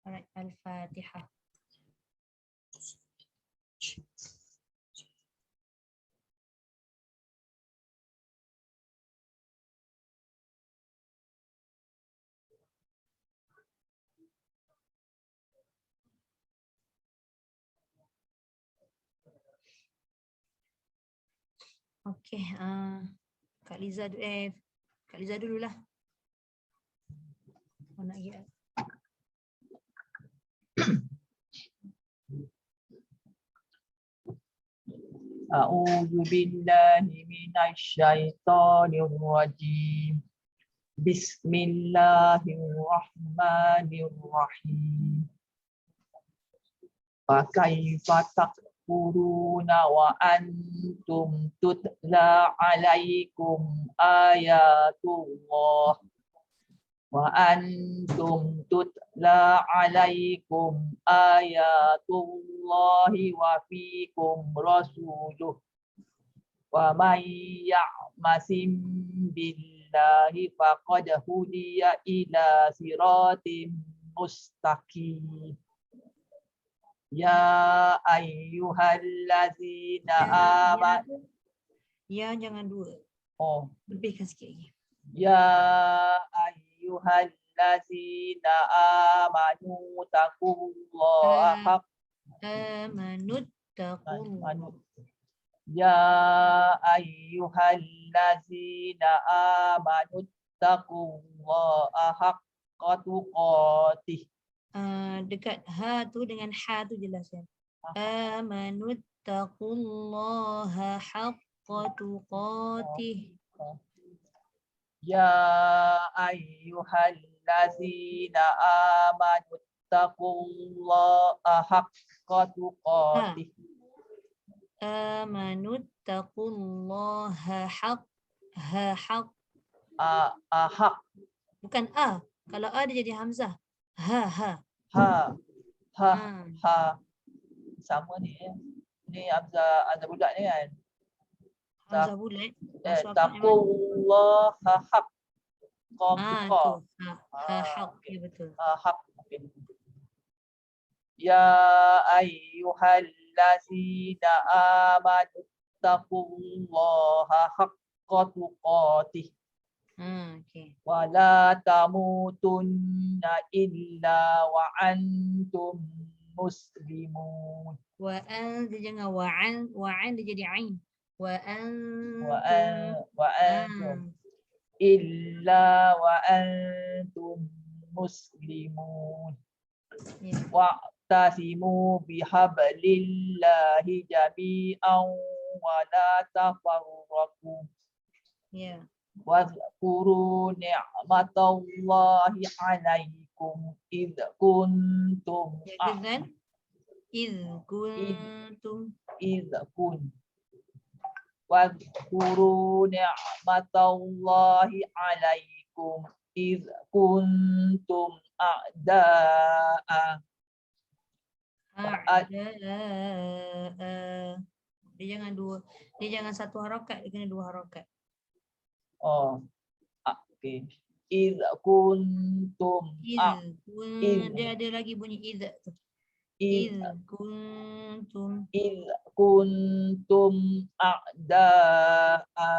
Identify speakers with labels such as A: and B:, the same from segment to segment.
A: Alright, Al-Fatihah. Okey, Kak Liza Kak Liza dululah. Oh, nak pergi.
B: A'udzu billahi minasy syaithanir rajim. Bismillahirrahmanirrahim. Fakaifa takfuruna wa antum tutla alaikum ayatullah wa antum tutla alaikum ayatullahi wa fikum rasuluh wa man ya'masim billahi faqad hudiya ila siratim mustaqim. Ya ayyuhallazina amanu.
A: Ya, jangan dua.
B: Oh,
A: Lebihkan sikit lagi.
B: ya ayyuhallazina amanu taqullaha
A: Amanut taqullah.
B: ya ayyuhallazina amanu taqullaha haqqa tuqatih.
A: Dekat ha tu dengan ha tu jelas kan. Amanut taqullaha haqqa tuqatih.
B: Ya ayyuhallazina amanu taqullaha haqqa tuqatih.
A: Amanut taqullaha haqq.
B: Haq.
A: Bukan a. Kalau a dia jadi hamzah. Ha.
B: Sama ni. Ni Hamzah bulat ni kan.
A: Hamzah bulat.
B: Taqullaha haqq.
A: Tu. Haq. Ya betul.
B: Haq. Ya ayyuhallazina amanu taqullaha haqqa tuqatih.
A: Okay.
B: Wa la tamutunna illa wa antum muslimun.
A: Wa an dia jangan wa an dia jadi ain. Wa
B: antum illa wa antum muslimun. Wa tasimu bihablillahi jami'an wa la tafarraqu.
A: Ya.
B: Wazkuru ni'matallahi 'alaikum idh kuntum Wazkuru ni'matallahi 'alaikum idh kuntum a'da'a.
A: Dia jangan dua. Dia jangan satu harakat, dia kena dua harakat.
B: Oh, okay. Idh kuntum.
A: Dia ada lagi bunyi idh tu. Idh
B: kuntum a'da'a.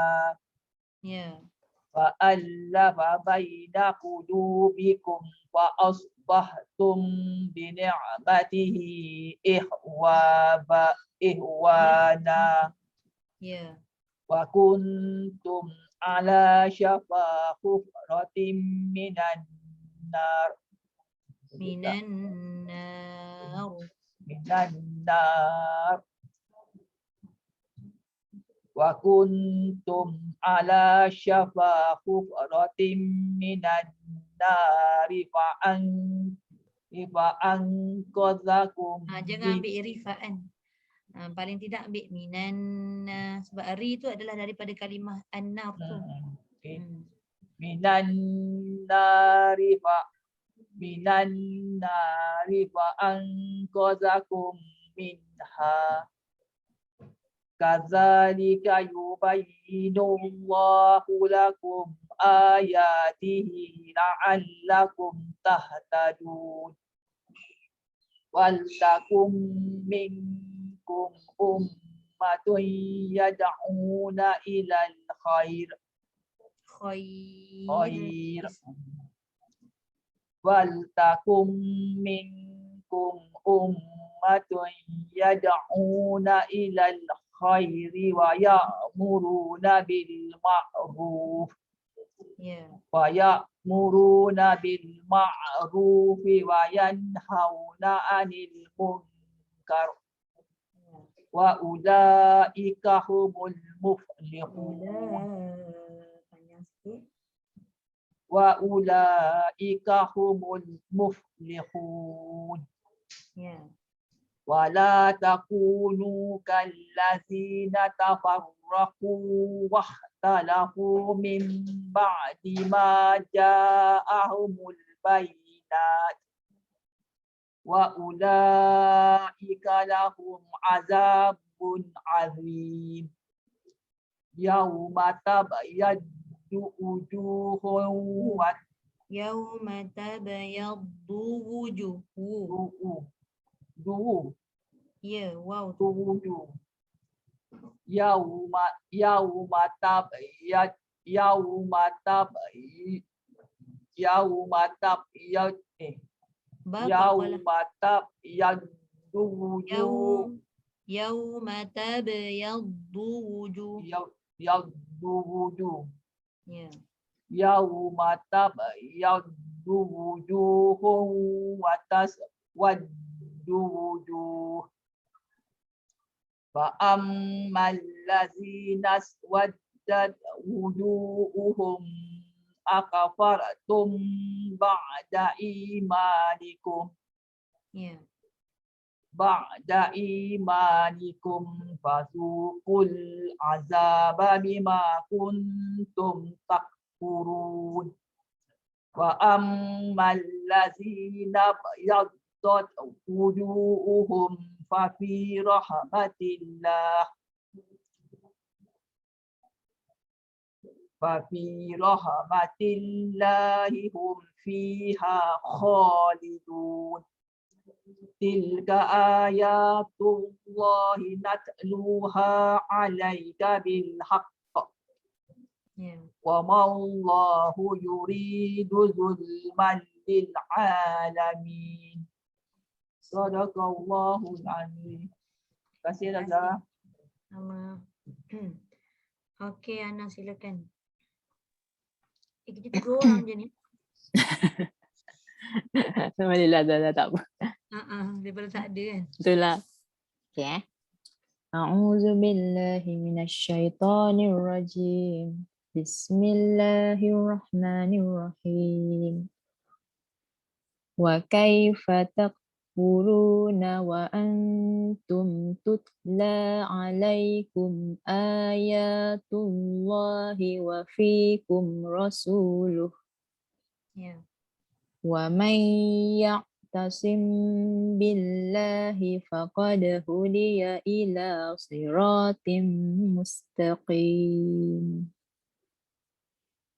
A: Ya.
B: Fa'allafa baina qulubikum fa asbahtum bi ni'matihi ihwana.
A: Ya.
B: Wa kuntum ala syafa hufratin minan nar. Wa kuntum ala syafa hufratin minan nari fa'anqadhakum.
A: Jangan ambil rifa'an. Paling tidak ambil minan, sebab ri tu adalah daripada kalimah an-nar tu.
B: Okay. Minan nari fa'anqadhakum minha. Kadzalika yubayyinullahu lakum آياته لعلكم تهتدون ولتكن منكم أمة يدعون إلى الخير
A: Khair.
B: ولتكن منكم أمة يدعون إلى الخير ويأمرون بالمعروف
A: Ya.
B: ويأمرون بالمعروف وينهون عن المنكر وأولئك هم المفلحون
A: Panjang sikit.
B: وأولئك هم المفلحون
A: Ya.
B: ولا تكونوا كالذين تفرقوا واختلفوا من بعد ما جاءهم البينات وأولئك لهم عذاب عظيم يوم تبيض وجوه
A: Yauma tabayaddu wujuhu.
B: وجوه
A: Ya, wow.
B: وجوه يوم تبيض
A: Ba
B: يوم
A: faqalah.
B: تبيض وجوه
A: Yauma tabayaddu wujuh.
B: يبيض وجوه
A: Ya.
B: يوم تبيض وجوه وتسود وجوه فأما الذين اسودت وجوههم أكفرتم بعد إيمانكم
A: Ya.
B: فذوقوا العذاب بما كنتم تكفرون وأما الذين ابيضت وجوههم ففي رحمة الله هم فيها خالدون تلك آيات الله نتلوها عليك بالحق
A: Ya.
B: وما الله يريد ظلما للعالمين صدق الله العظيم. Terima kasih Raza.
A: Sama. Okey, Ana silakan. Kita 3 orang je ni.
C: Alhamdulillah, dah tak apa.
A: Daripada tak ada kan.
C: Betul lah. Okay. A'udzu billahi minasyaitonir rajim. Bismillahirrahmanirrahim. Wa kaifa takfuruna wa antum tutla alaikum ayatullahi wa fikum rasuluh.
A: Ya.
C: Wa man ya'tasim billahi faqad hudiya ila siratim mustaqim.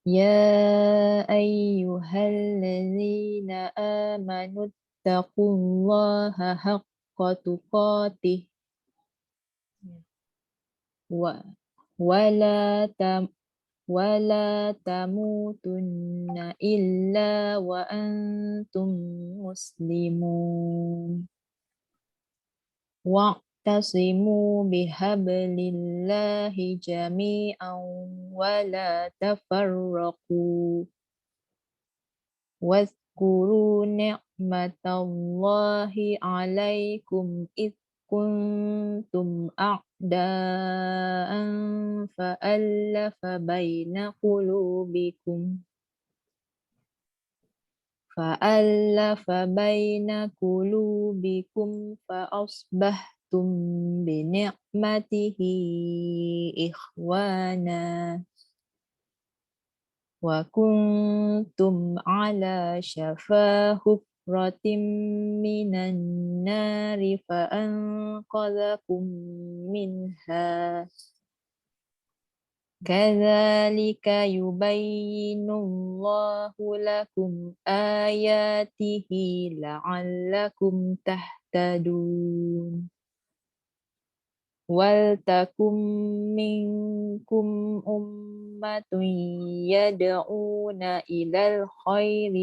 C: Ya ayyuhalladzina amanu taqullaha haqqa tuqatih wala tamutunna illa wa antum muslimun. Wa'tasimu bihablillahi jami'an wa la tafarraqu. Wadhkuru ni'matallahi 'alaikum id kuntum a'da'an fa'alafa baina qulubikum fa'asbahtum bini'matihi ikhwana wa kuntum ala syafa hufratin minan nari fa'anqadhakum minha كذلك يبين الله لكم آياته لعلكم تهتدون ولتكن منكم أمة يدعون إلى الخير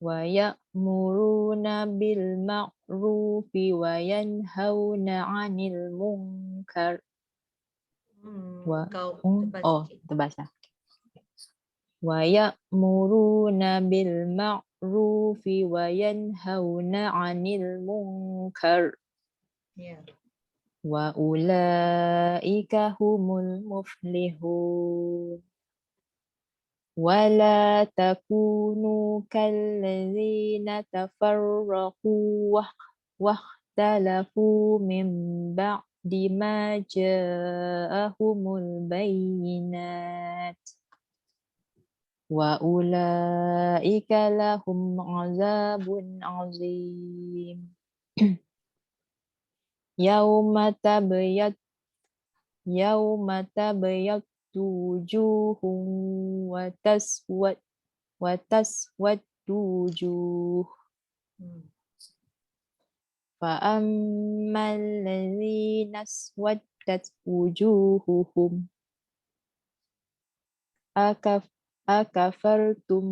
C: ويأمرون بالمعروف وينهون عن المنكر
A: Kau tebal sikit.
C: terbaca. ويأمرون بالمعروف وينهون عن المنكر
A: Ya.
C: وأولئك هم المفلحون ولا تكونوا كالذين تفرقوا واختلفوا من بعد ما جاءهم البينات وأولئك لهم عذاب عظيم يوم تبيض وجوه وتسود وجوه فأما الذين اسودت وجوههم أكفرتم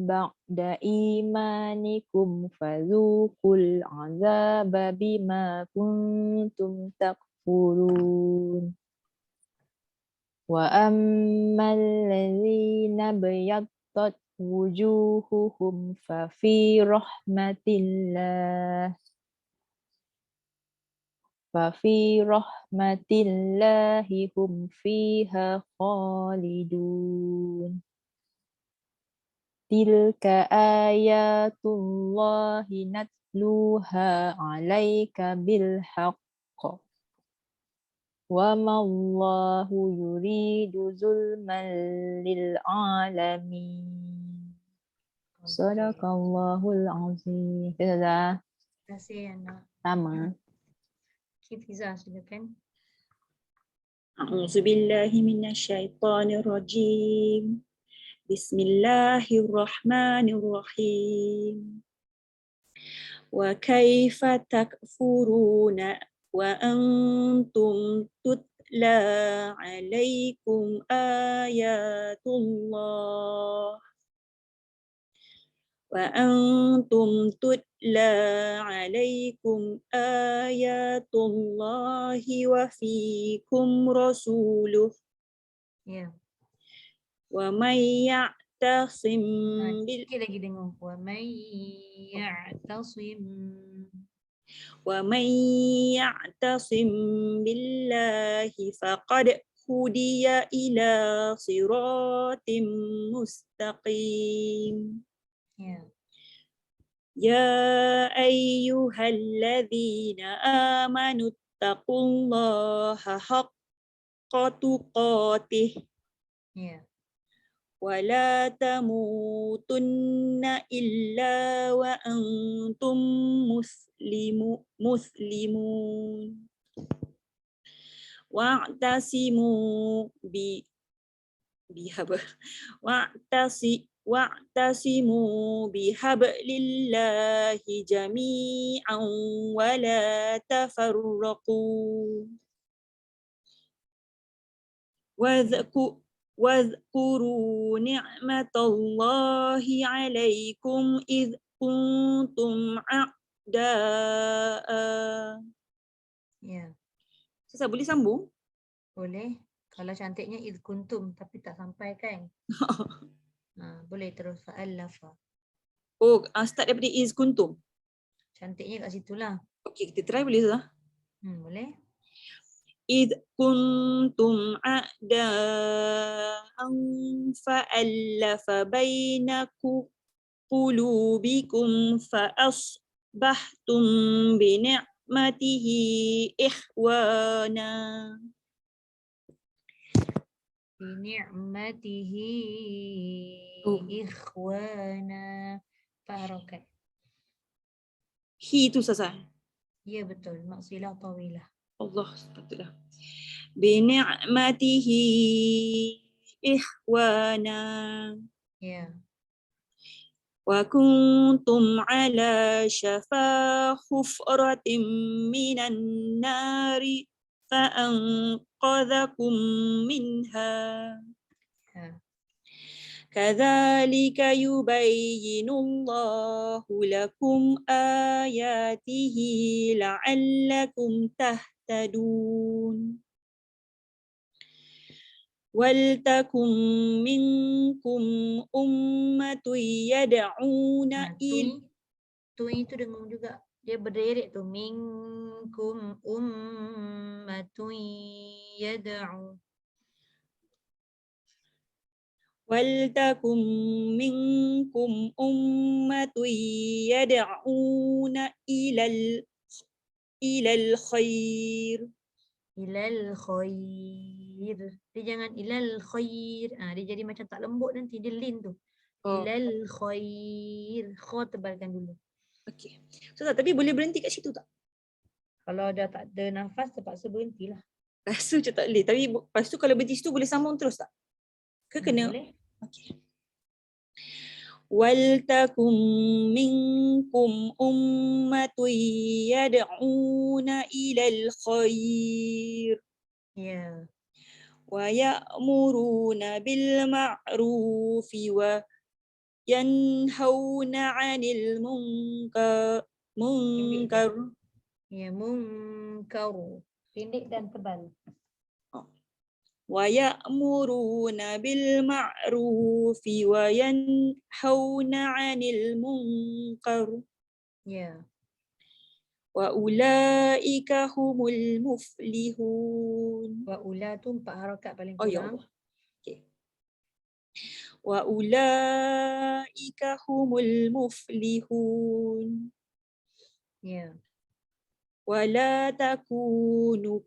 C: بعد إيمانكم فذوقوا العذاب بما كنتم تكفرون وأما الذين ابيضت وجوههم ففي رحمة الله هم فيها خالدون تلك آيات الله نتلوها عليك بالحق وما الله يريد ظلما للعالمين صدق الله العظيم. Terima
A: kasih anak.
C: sama.
A: Fiza silakan.
D: أعوذ بالله من الشيطان الرجيم بسم الله الرحمن الرحيم وكيف تكفرون وأنتم تتلى عليكم آيات الله وفيكم رسوله
A: Ya.
D: ومن يعتصم
A: Sikit lagi dengar.
D: ومن يعتصم بالله فقد هدي إلى صراط مستقيم
A: Ya.
D: يا أيها الذين آمنوا اتقوا الله حق تقاته
A: Ya.
D: ولا تموتن إلا وأنتم مسلمون واعتصموا بحبل الله جميعا ولا تفرقوا واذكروا نعمة الله عليكم إذ كنتم أعداء.
A: Ya.
D: Saya boleh sambung?
A: Boleh. Kalau cantiknya idh kuntum tapi tak sampai kan? Boleh terus fa'allafa.
D: Oh, start daripada iz kuntum.
A: Cantiknya kat situlah.
D: Okey, kita try boleh tak?
A: Boleh.
D: إذ كنتم أعداء فألف بين قلوبكم فأصبحتم بنعمته إخوانا.
A: Bini'matihi ikhwana. Faharakat.
D: Hi tu Sasa.
A: Ya betul. Maksilah tawilah.
D: Allah sepatutnya. Bini'matihi ihwana.
A: Ya.
D: Wa kuntum ala syafa khufratin minan nari fa'anqadhakum minha.
A: Ha.
D: Kadzalika yubayyinullahu lakum ayatihi la'allakum tahtadun. Waltakum minkum ummatun yad'una
A: Nah, tui itu dengung juga. Dia berderet tu. Minkum ummatun yad'u.
D: Waltakum minkum ummatun yad'una ilal khair.
A: Ilal khair. Dia jangan ilal khair. Dia jadi macam tak lembut nanti. Dia lin tu.
D: Oh,
A: Ilal khair. Kha tebalkan dulu.
D: okey. So, tapi boleh berhenti kat situ tak?
A: Kalau dah tak ada nafas, terpaksa berhentilah.
D: Rasa macam tak boleh. Tapi lepas tu kalau berhenti situ boleh sambung terus tak? Ke kena?
A: Boleh?
D: Okey. Waltakum minkum ummatun yad'una ilal khair.
A: Ya.
D: Wa ya'muruna bil ma'rufi wa yanhauna 'anil munkar.
A: Ya, munkaru. Pendek dan tebal.
D: Wa ya'muruna bil ma'rufi wa yanhauna 'anil munkar.
A: Ya.
D: Wa ulaika humul muflihun.
A: Wa ula tu 4 harakat paling
D: Oh ya
A: kurang.
D: Allah. Okey. Wa ulaika humul muflihun.
A: Ya.
D: Wala takunu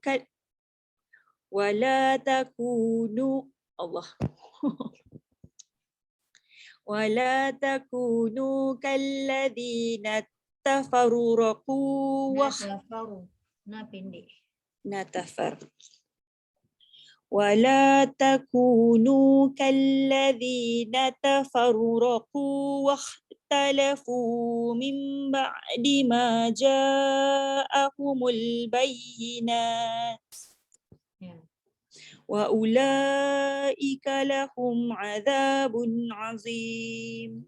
D: Allah. Wala takunu kalladzina tafarraqu wa
A: Natafaru. Na pendek.
D: natafar. Wala takunu kalladzina tafarraqu wa ikhtalafu min ba'di ma ja'ahumul bayyinat.
A: Ya.
D: Wa ulaika lahum 'adzabun 'azim.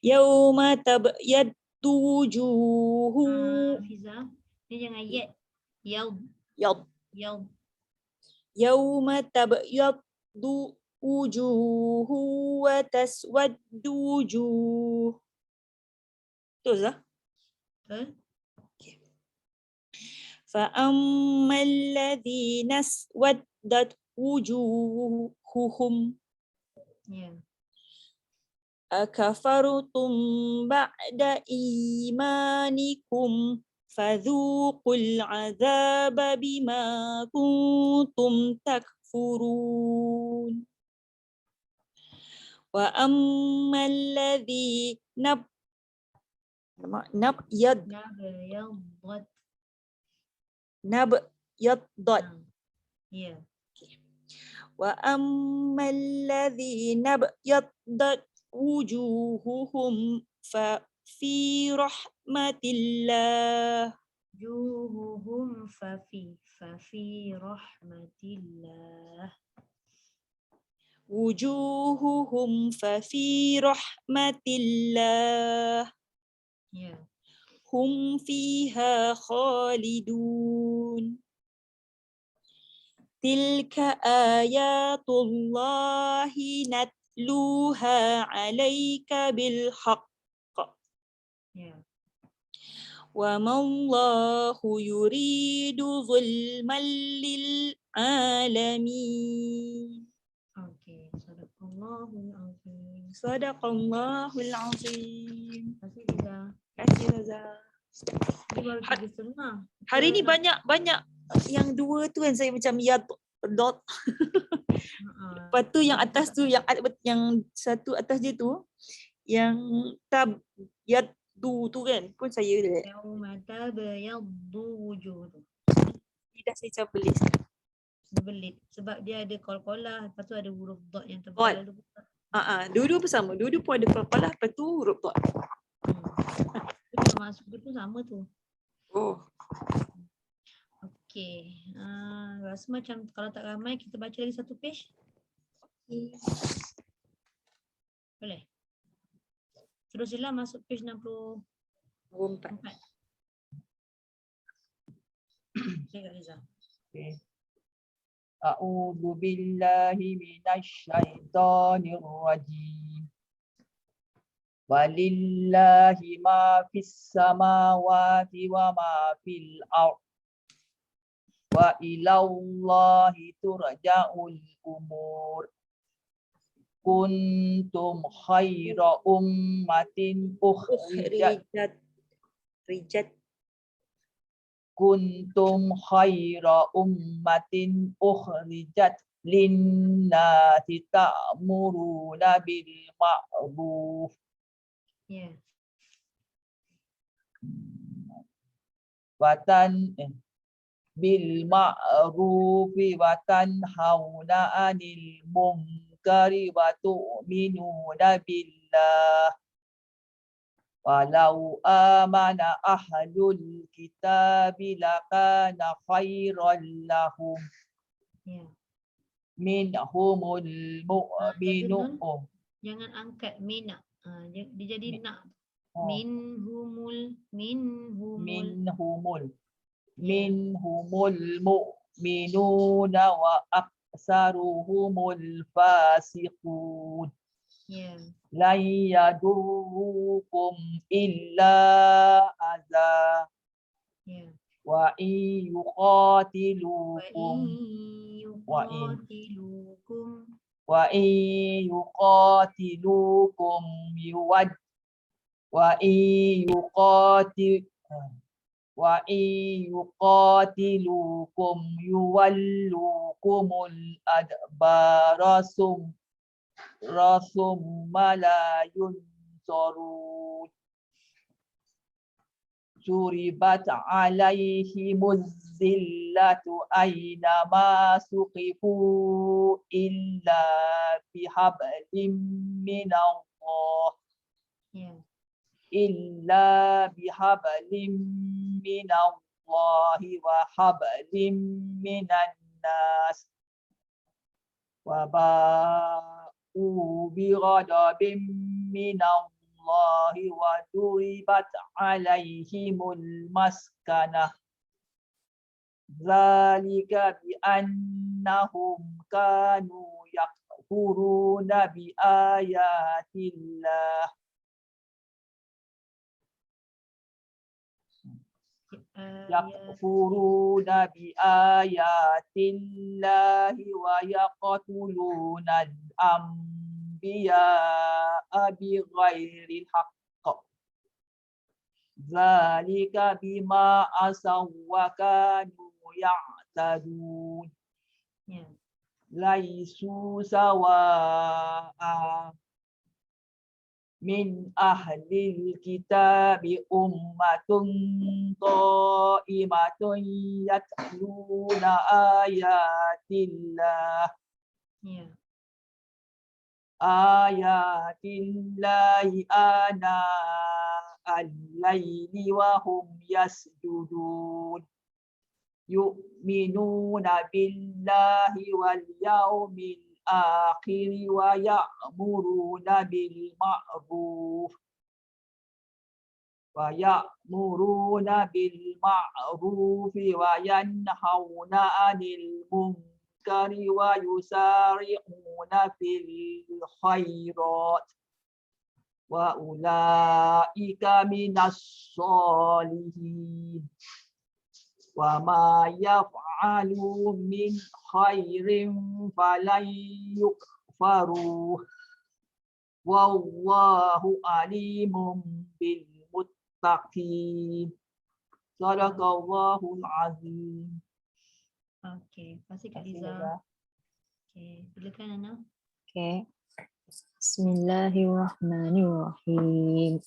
D: Yauma tabyaddu wujuhun
A: Fiza. Ni jangan yet. Yaud.
D: Yaud. Yauma tabyaddu wujuhu wa taswaddu wujuh. Betul tak?
A: Betul?
D: فأما الذين اسودت وجوههم
A: Ya.
D: أكفرتم بعد إيمانكم فذوقوا العذاب بما كنتم تكفرون وأما الذي نبيضت
A: Ya.
D: وأما الذين ابيضت وجوههم ففي رحمة الله
A: Juhuhum fafi rahmatillah.
D: وجوههم ففي رحمة الله
A: Ya.
D: هم فيها خالدون تلك آيات الله نتلوها عليك بالحق
A: Ya.
D: وما الله يريد ظلما للعالمين
A: Okey. Sadaqallahul azim.
D: صدق الله العظيم.
A: Terima kasih Fiza.
D: Terima kasih Raza.
A: Ini baru 3.5.
D: Hari ni banyak yang dua tu kan saya macam dot. Lepas tu yang atas tu yang satu atas dia tu yang tabyaddu tu kan pun saya dia.
A: Yauma tabyaddu wujuh tu.
D: Lidah saya macam belis.
A: Berbelit. Sebab dia ada qalqalah, lepas tu ada huruf dot yang
D: Dot.
A: tebal tu.
D: Dua-dua pun sama. Dua-dua pun ada qalqalah, lepas tu huruf dot.
A: Dia pun masuk dia pun sama tu.
D: Oh.
A: Okey. Rasa macam kalau tak ramai kita baca lagi satu page. Boleh? Terus je lah masuk page 64.
D: 4.
A: Okey Kak Liza.
B: Okay. A'udzu billahi minasy syaithanir rajim. Walillahi ma fis samawati wa ma fil ardh. Wa ilallahi turja'ul umur. Kuntum khaira ummatin ukhrijat.
D: Rijat.
B: Kuntum khaira ummatin ukhrijat linnasi ta'muruna bil ma'ruf
A: Ya.
B: bil ma'rufi wa tanhauna 'anil munkari wa tu'minuna billah. Walau amana ahlul kitabi lakana khairan lahum.
A: Ya.
B: Minhumul mu'minu.
A: Jangan angkat mina. Dia jadi nak.
B: Oh.
A: Minhumul.
B: Minhumul mu'minuna wa aksaruhumul fasiqun.
A: Ya.
B: Lan yadurukum illa adza.
A: Ya.
B: Wa in yuqatilukum yuwallukumul adbara summa la yunsarun. Suribat alaihimuz zillatu aynama suqifu illa bihablim minallah.
A: Ya.
B: Illa bihablim minallahi wa hablim minan nas. Wa ba'u bi ghadabin minallahi wa duribat alaihimul maskanah. Zalika bi annahum kanu yakfuruna bi ayatillah. Yakfuruna bi ayatillahi wa yaqtuluna al-anbiya'a bi ghairil haqq. Zalika bima asaw wa kanu ya'tadun.
A: Ya.
B: Laisu sawa'a min ahlil kitabi ummatun qa'imatun yatluna ayatillah.
A: Ya.
B: Ayatillahi ana al-laili wa hum yasjudun. Yu'minuna billahi wal yawmil akhiri wa ya'muruna bil ma'ruf wa yanhauna 'anil munkari wa yusari'una fil khairat wa ulaika minas sholihin. Wa ma yaf'alu min khairin falan yukfaruh. Wallahu alimun bil muttaqin. Sadaqallahul azim.
A: Okey. Terima kasih Kak Liza. Okey. Silakan Ana.
C: Okay. Bismillahirrahmanirrahim.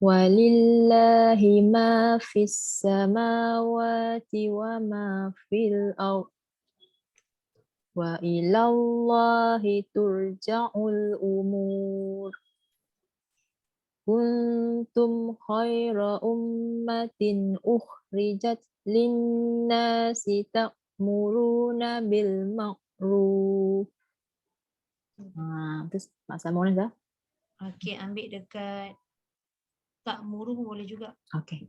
C: Walillahi ma fis samawati wa ma fil ardh. Wa ilallahi turja'ul umur. Kuntum khaira ummatin ukhrijat linnasi ta'muruna bil ma'ruf. Terus Mak Salmon dah?
A: Okey, ambil dekat tak muru boleh juga.
C: Okey.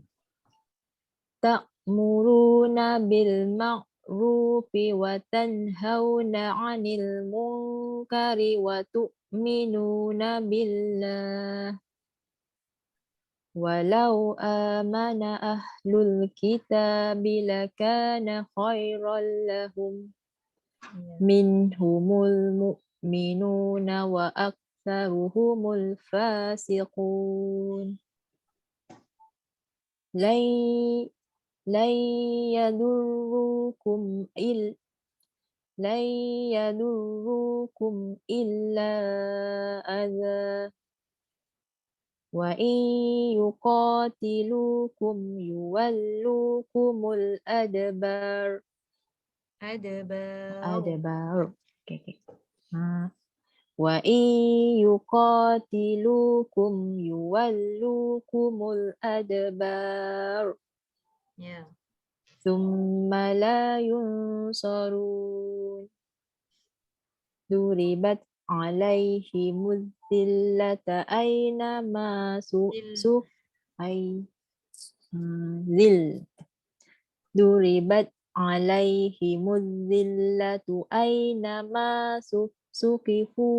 C: Ta'muruna bil ma'rufi wa tanhauna 'anil munkari wa tu'minuna billah. Walau amana ahlul kitabi lakana khairan lahum. Minhumul mu'minuna wa aktsaruhumul fasiqun. Lan yadurrukum illa adza wa in yuqatilukum yuwallukumul adbar. Adbar. Okay. Wa in yuqatilukum yuwallukumul adbar.
A: Ya.
C: Thumma la yunsarun. Duribat alaihimuz zillata aina ma Duribat alaihimuz zillatu aina ma suqifu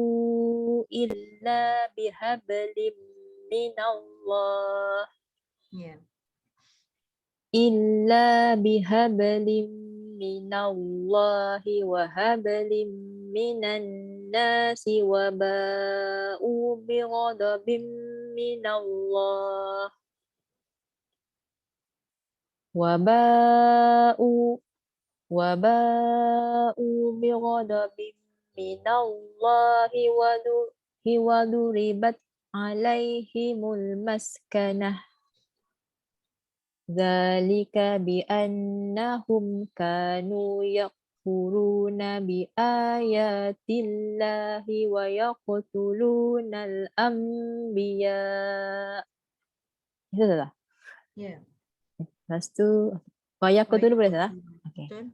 C: illa bihablim minallah.
A: Ya.
C: Illa bihablim minallahi wa hablim minan nasi wa ba'u bighadabim minallah. Waba'u bighadabin minallahi wa duribat alaihimul maskanah. Dzalika bi annahum kanu yakfuruna bi ayatillahi wa yaqtulunal anbiya. Itu dah.
A: Ya.
C: Lepas tu wa yaqtulu boleh tak? Okey.
A: Betul.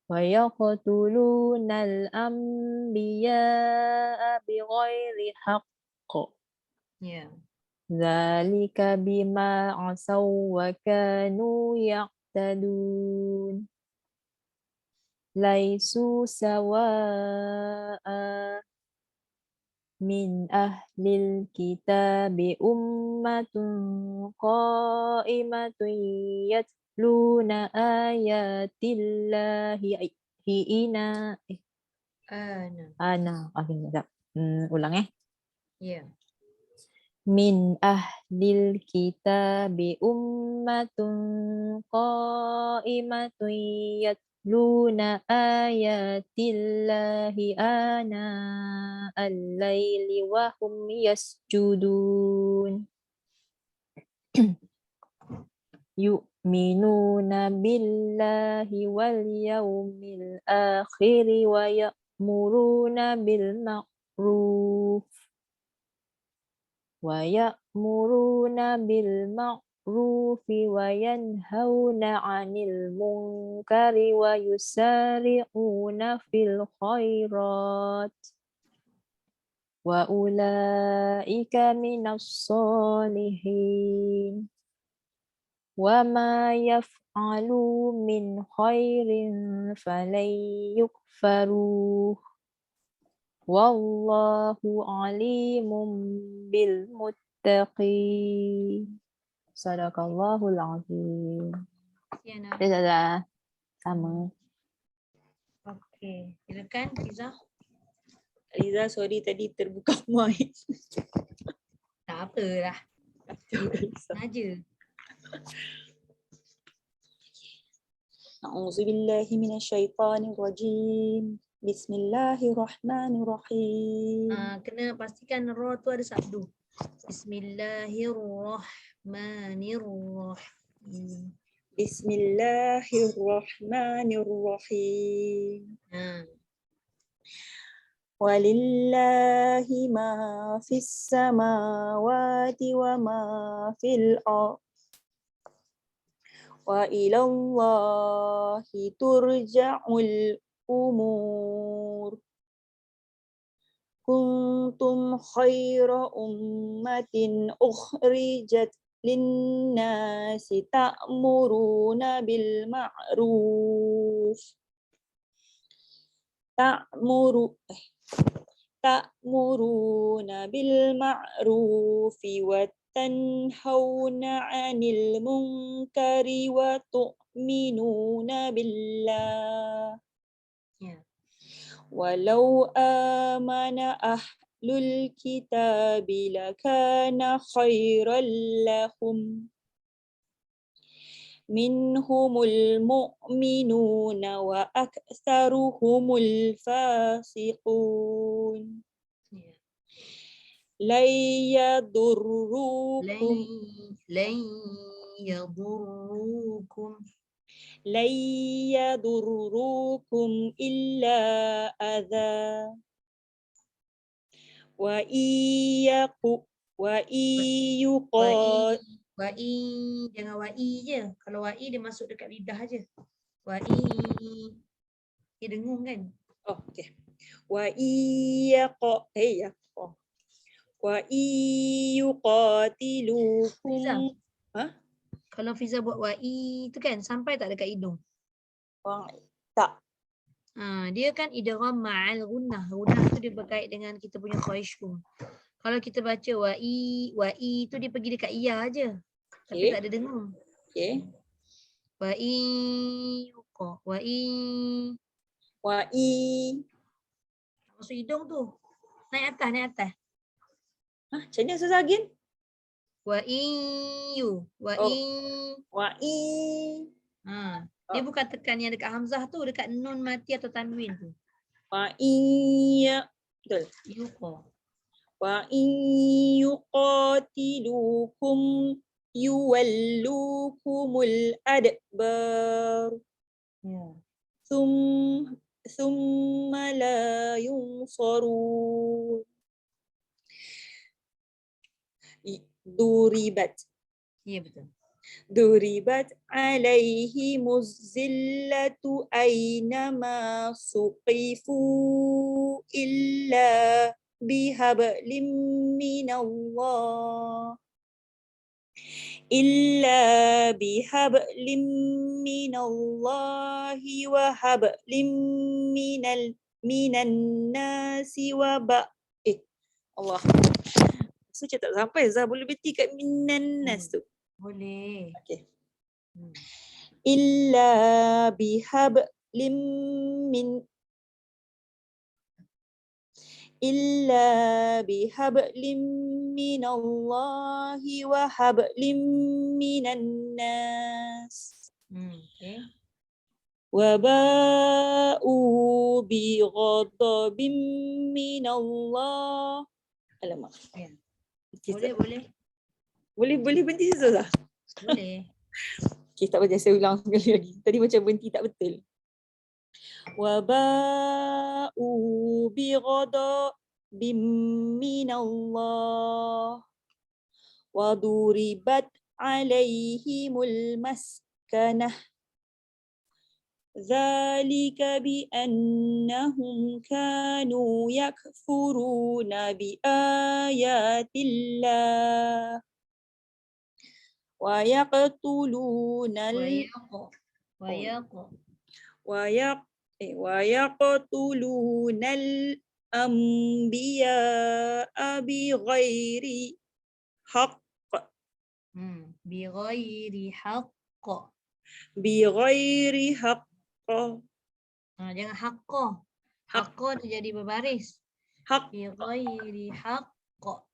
C: Wa yaqtulunal anbiya bighairi haqq.
A: Ya.
C: Dzalika bima asaw wa kanu ya'tadun. Laisu sawa'a min ahlil kitabi ummatun qa'imatun yatluna ayatillahi ana. Okey, sekejap. Ulang
A: Ya.
C: Min ahlil kitabi ummatun qa'imatun yatluna ayatillahi ana al-laili wa hum yasjudun. Yu'minuna billahi wal yawmil akhiri wa ya'muruna bil ma'ruf wa yanhauna 'anil munkari wa yusari'una fil khairat wa ulaika minas solihin wa ma yaf'alu min khairin falan yukfaruh. Wallahu alimun bil muttaqin. Sadaqallahul azim.
A: Siana.
C: Dah. Sama.
A: Okey. Silakan Fiza.
D: Liza, sorry tadi terbuka mic.
A: Tak apalah. Saja.
D: A'udzubillahi minasyaitanirrajim. Bismillahirrahmanirrahim.
A: Kena pastikan ra tu ada sabdu. Bismillahirrahmanirrahim.
D: Bismillahirrahmanirrahim.
A: Ha.
D: Walillahi ma fis samawati wa ma fil ardh. Wa ilallahi turja'ul umur. Kuntum khaira ummatin ukhrijat linnasi ta'muruna bil ma'ruf. Ta'muruna bil ma'rufi wa tanhauna 'anil munkari wa tu'minuna billah.
A: Ya.
D: Walau amana ahlul kitabi lakana khairan lahum. Minhumul mu'minuna wa aktsaruhumul fasiqun.
A: Ya.
D: Lan
A: Lan
D: yadurrukum
A: lan yadurrukum.
D: lan yadurrukum illa adha. Wa iyyaku wa iyyuqa
A: Wa'i jangan wa'i je. Kalau wa'i dia masuk dekat lidah je. Wa'i dia dengung kan?
D: Oh, okey. Wa iyyaqa wa iyyuqatilukum.
A: Kalau Fiza buat wa'i tu kan sampai tak dekat hidung.
D: Tak.
A: Dia kan idgham ma'al gunnah. Gunnah tu dia berkait dengan kita punya khaishum. Kalau kita baca wa'i tu dia pergi dekat iya aje. Tapi
D: Okey.
A: tak ada dengung.
D: Okey.
A: Wa'i yuqa. Wa'i
D: Wa i
A: masuk hidung tu. Naik atas.
D: macam mana susah again?
A: Wa'i yu. Wa'i.
D: Wa i
A: Dia bukan tekan yang dekat hamzah tu, dekat nun mati atau tanwin tu.
D: wa iyya betul.
A: Yuqa.
D: Wa iyyuqatilukum yuwallukumul adbar.
A: Ya.
D: Thumma la yunsarun. Duribat
A: Ya betul.
D: Duribat alaihimuz zillatu aynama suqifu illa bihablim minallah wa hablim minan nasi wa Allah. So tak sampai Zah boleh berhenti kat minan nas tu.
A: Boleh.
D: Okey.
A: Hmm.
D: Illa bihablim minallahi wa hablim minan nas.
A: Okay.
D: Wa ba'u bi ghadabim minallah. Alamak.
A: Ya.
D: Kita-
A: Boleh.
D: Boleh berhenti situ Zah?
A: Boleh.
D: Okay, tak apa, saya ulang sekali lagi. Tadi macam berhenti tak betul. Wa ba'u bi ghadabim minallah wa duribat alaihimul maskanah. Dzalika bi annahum kanu yakfuruna bi ayatillah wa yaqtulunal ويقتلونَ الأنبياء بغير حق
A: بغير حق.
D: jangan
A: haqqah. Haqqah dia jadi berbaris.
D: haq
A: Bighairi haqq.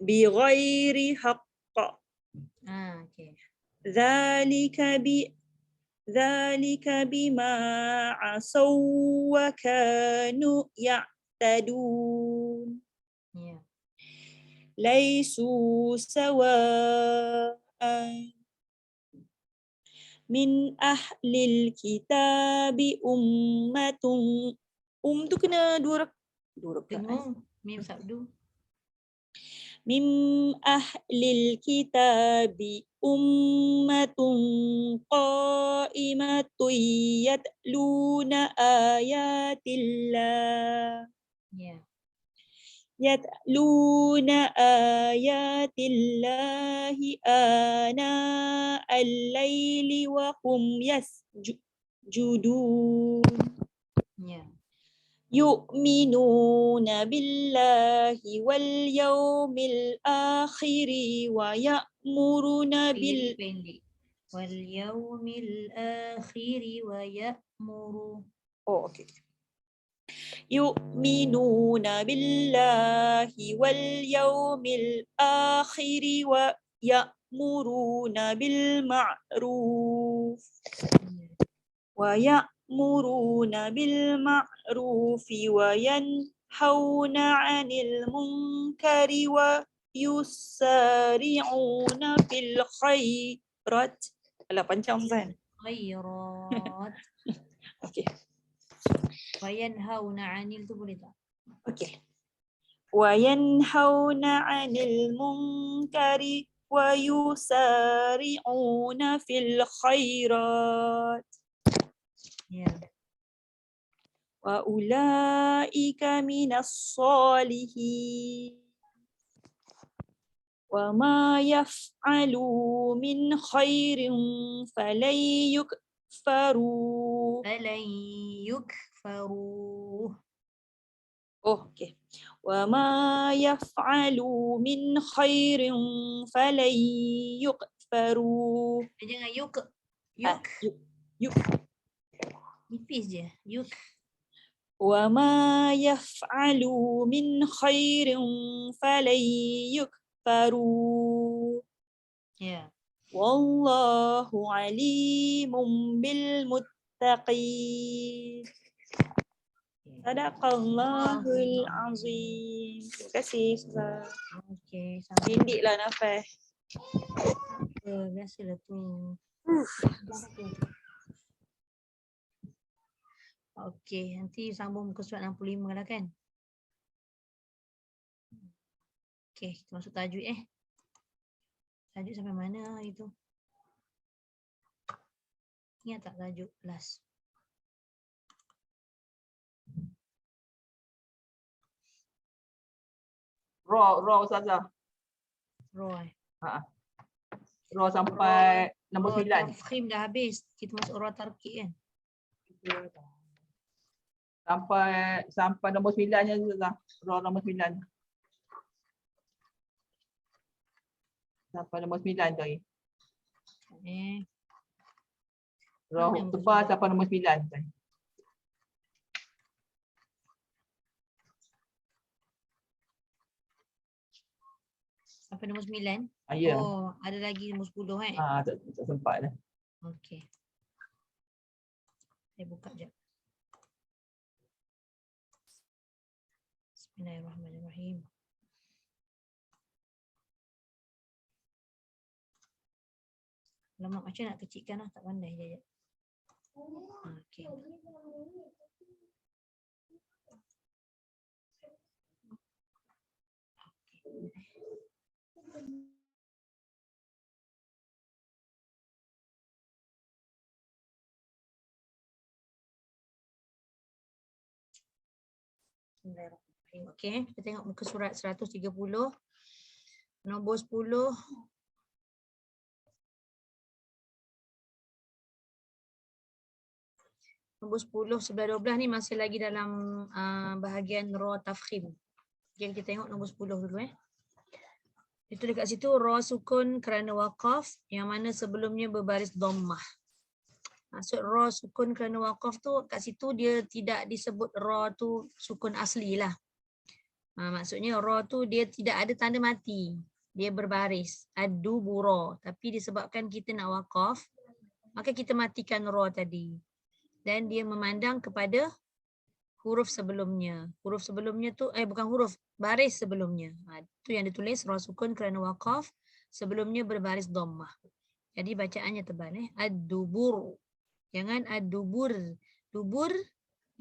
D: بغير حق
A: Okay.
D: ذلك Dzalika bima asaw wa kanu ya'tadun.
A: Ya.
D: Laisu sawa'an min ahlil kitabi ummatun. Tu kena dua rakaat.
A: Dengung. Mim sabdu.
D: Min ahlil kitabi ummatun qa'imatun yatluna ayatillah.
A: Ya.
D: Yatluna ayatillahi ana al-laili wa hum yasjudun.
A: Ya.
D: Yu'minuna billahi wal yawmil akhiri wa ya'muruna bil
A: Pendek. Wal yaumil akhiri wa ya'muru.
D: Oh, okay. Yu'minuna billahi wal yawmil akhiri wa ya'muruna bil ma'ruf wa ya'muruna bil ma'rufi wa yanhauna 'anil munkari wa yusari'una fil khairat. Alah panjang kan?
A: Khairat.
D: Okey.
A: Wa yanhauna 'anil tu boleh tak?
D: Okey. Wa yanhauna 'anil munkari wa yusari'una fil khairat.
A: Ya.
D: Wa ulaika minas solihin. Wa ma yaf'alu min khairin falan yukfaru.
A: Falan yukfaruh.
D: Oh, okay. Wa ma yaf'alu min khairin falan yukfaru.
A: Jangan yuk. Yuk.
D: Yuk.
A: Nipis je. Yuk.
D: Wa ma yaf'alu min khairin falan yukfaru.
A: Ya.
D: Wallahu alimun bil muttaqin. Sadaqallahul azim. Terima kasih, Ustaz.
A: Okey. Sampai.
D: Pendeklah nafas.
A: Biasalah tu. Okey, nanti sambung muka surat 65 lah kan? Okey, kita masuk tajuk Tajuk sampai mana itu? Ingat tak tajuk last?
B: Raw Ustazah.
A: Roy.
B: Raw sampai nombor 9.
A: Tafkhim dah habis. Kita masuk raw tarkib kan?
B: Sampai nombor 9-nya Ustazah. Raw nombor 9. Sampai nombor 9 tadi. Raw
A: Mana muka
B: tebal
A: surat?
B: sampai nombor 9 tadi.
A: Sampai nombor 9?
B: Ya.
A: Oh, ada lagi nombor 10
B: Tak sempat dah.
A: Okey. Saya buka jap. Bismillahirrahmanirrahim. Lama macam nak kecilkan lah, tak pandai je. Okey. Bismillahirrahmanirrahim. Okey, kita tengok muka surat 130. Nombor 10. Nombor 10, 11, 12 ni masih lagi dalam bahagian raw tafkhim. Okay, kita tengok nombor 10 dulu Itu dekat situ raw sukun kerana waqaf yang mana sebelumnya berbaris dhammah. Maksud raw sukun kerana waqaf tu kat situ dia tidak disebut raw tu sukun asli lah. Maksudnya raw tu dia tidak ada tanda mati. Dia berbaris. Ad-dubura. Tapi disebabkan kita nak waqaf, maka kita matikan ra tadi. Dan dia memandang kepada huruf sebelumnya. Huruf sebelumnya tu, bukan huruf, baris sebelumnya. Itu yang ditulis ra sukun kerana waqaf, sebelumnya berbaris dhammah. Jadi bacaannya tebal. Ad-dubur. Jangan ad-dubur. Dubur,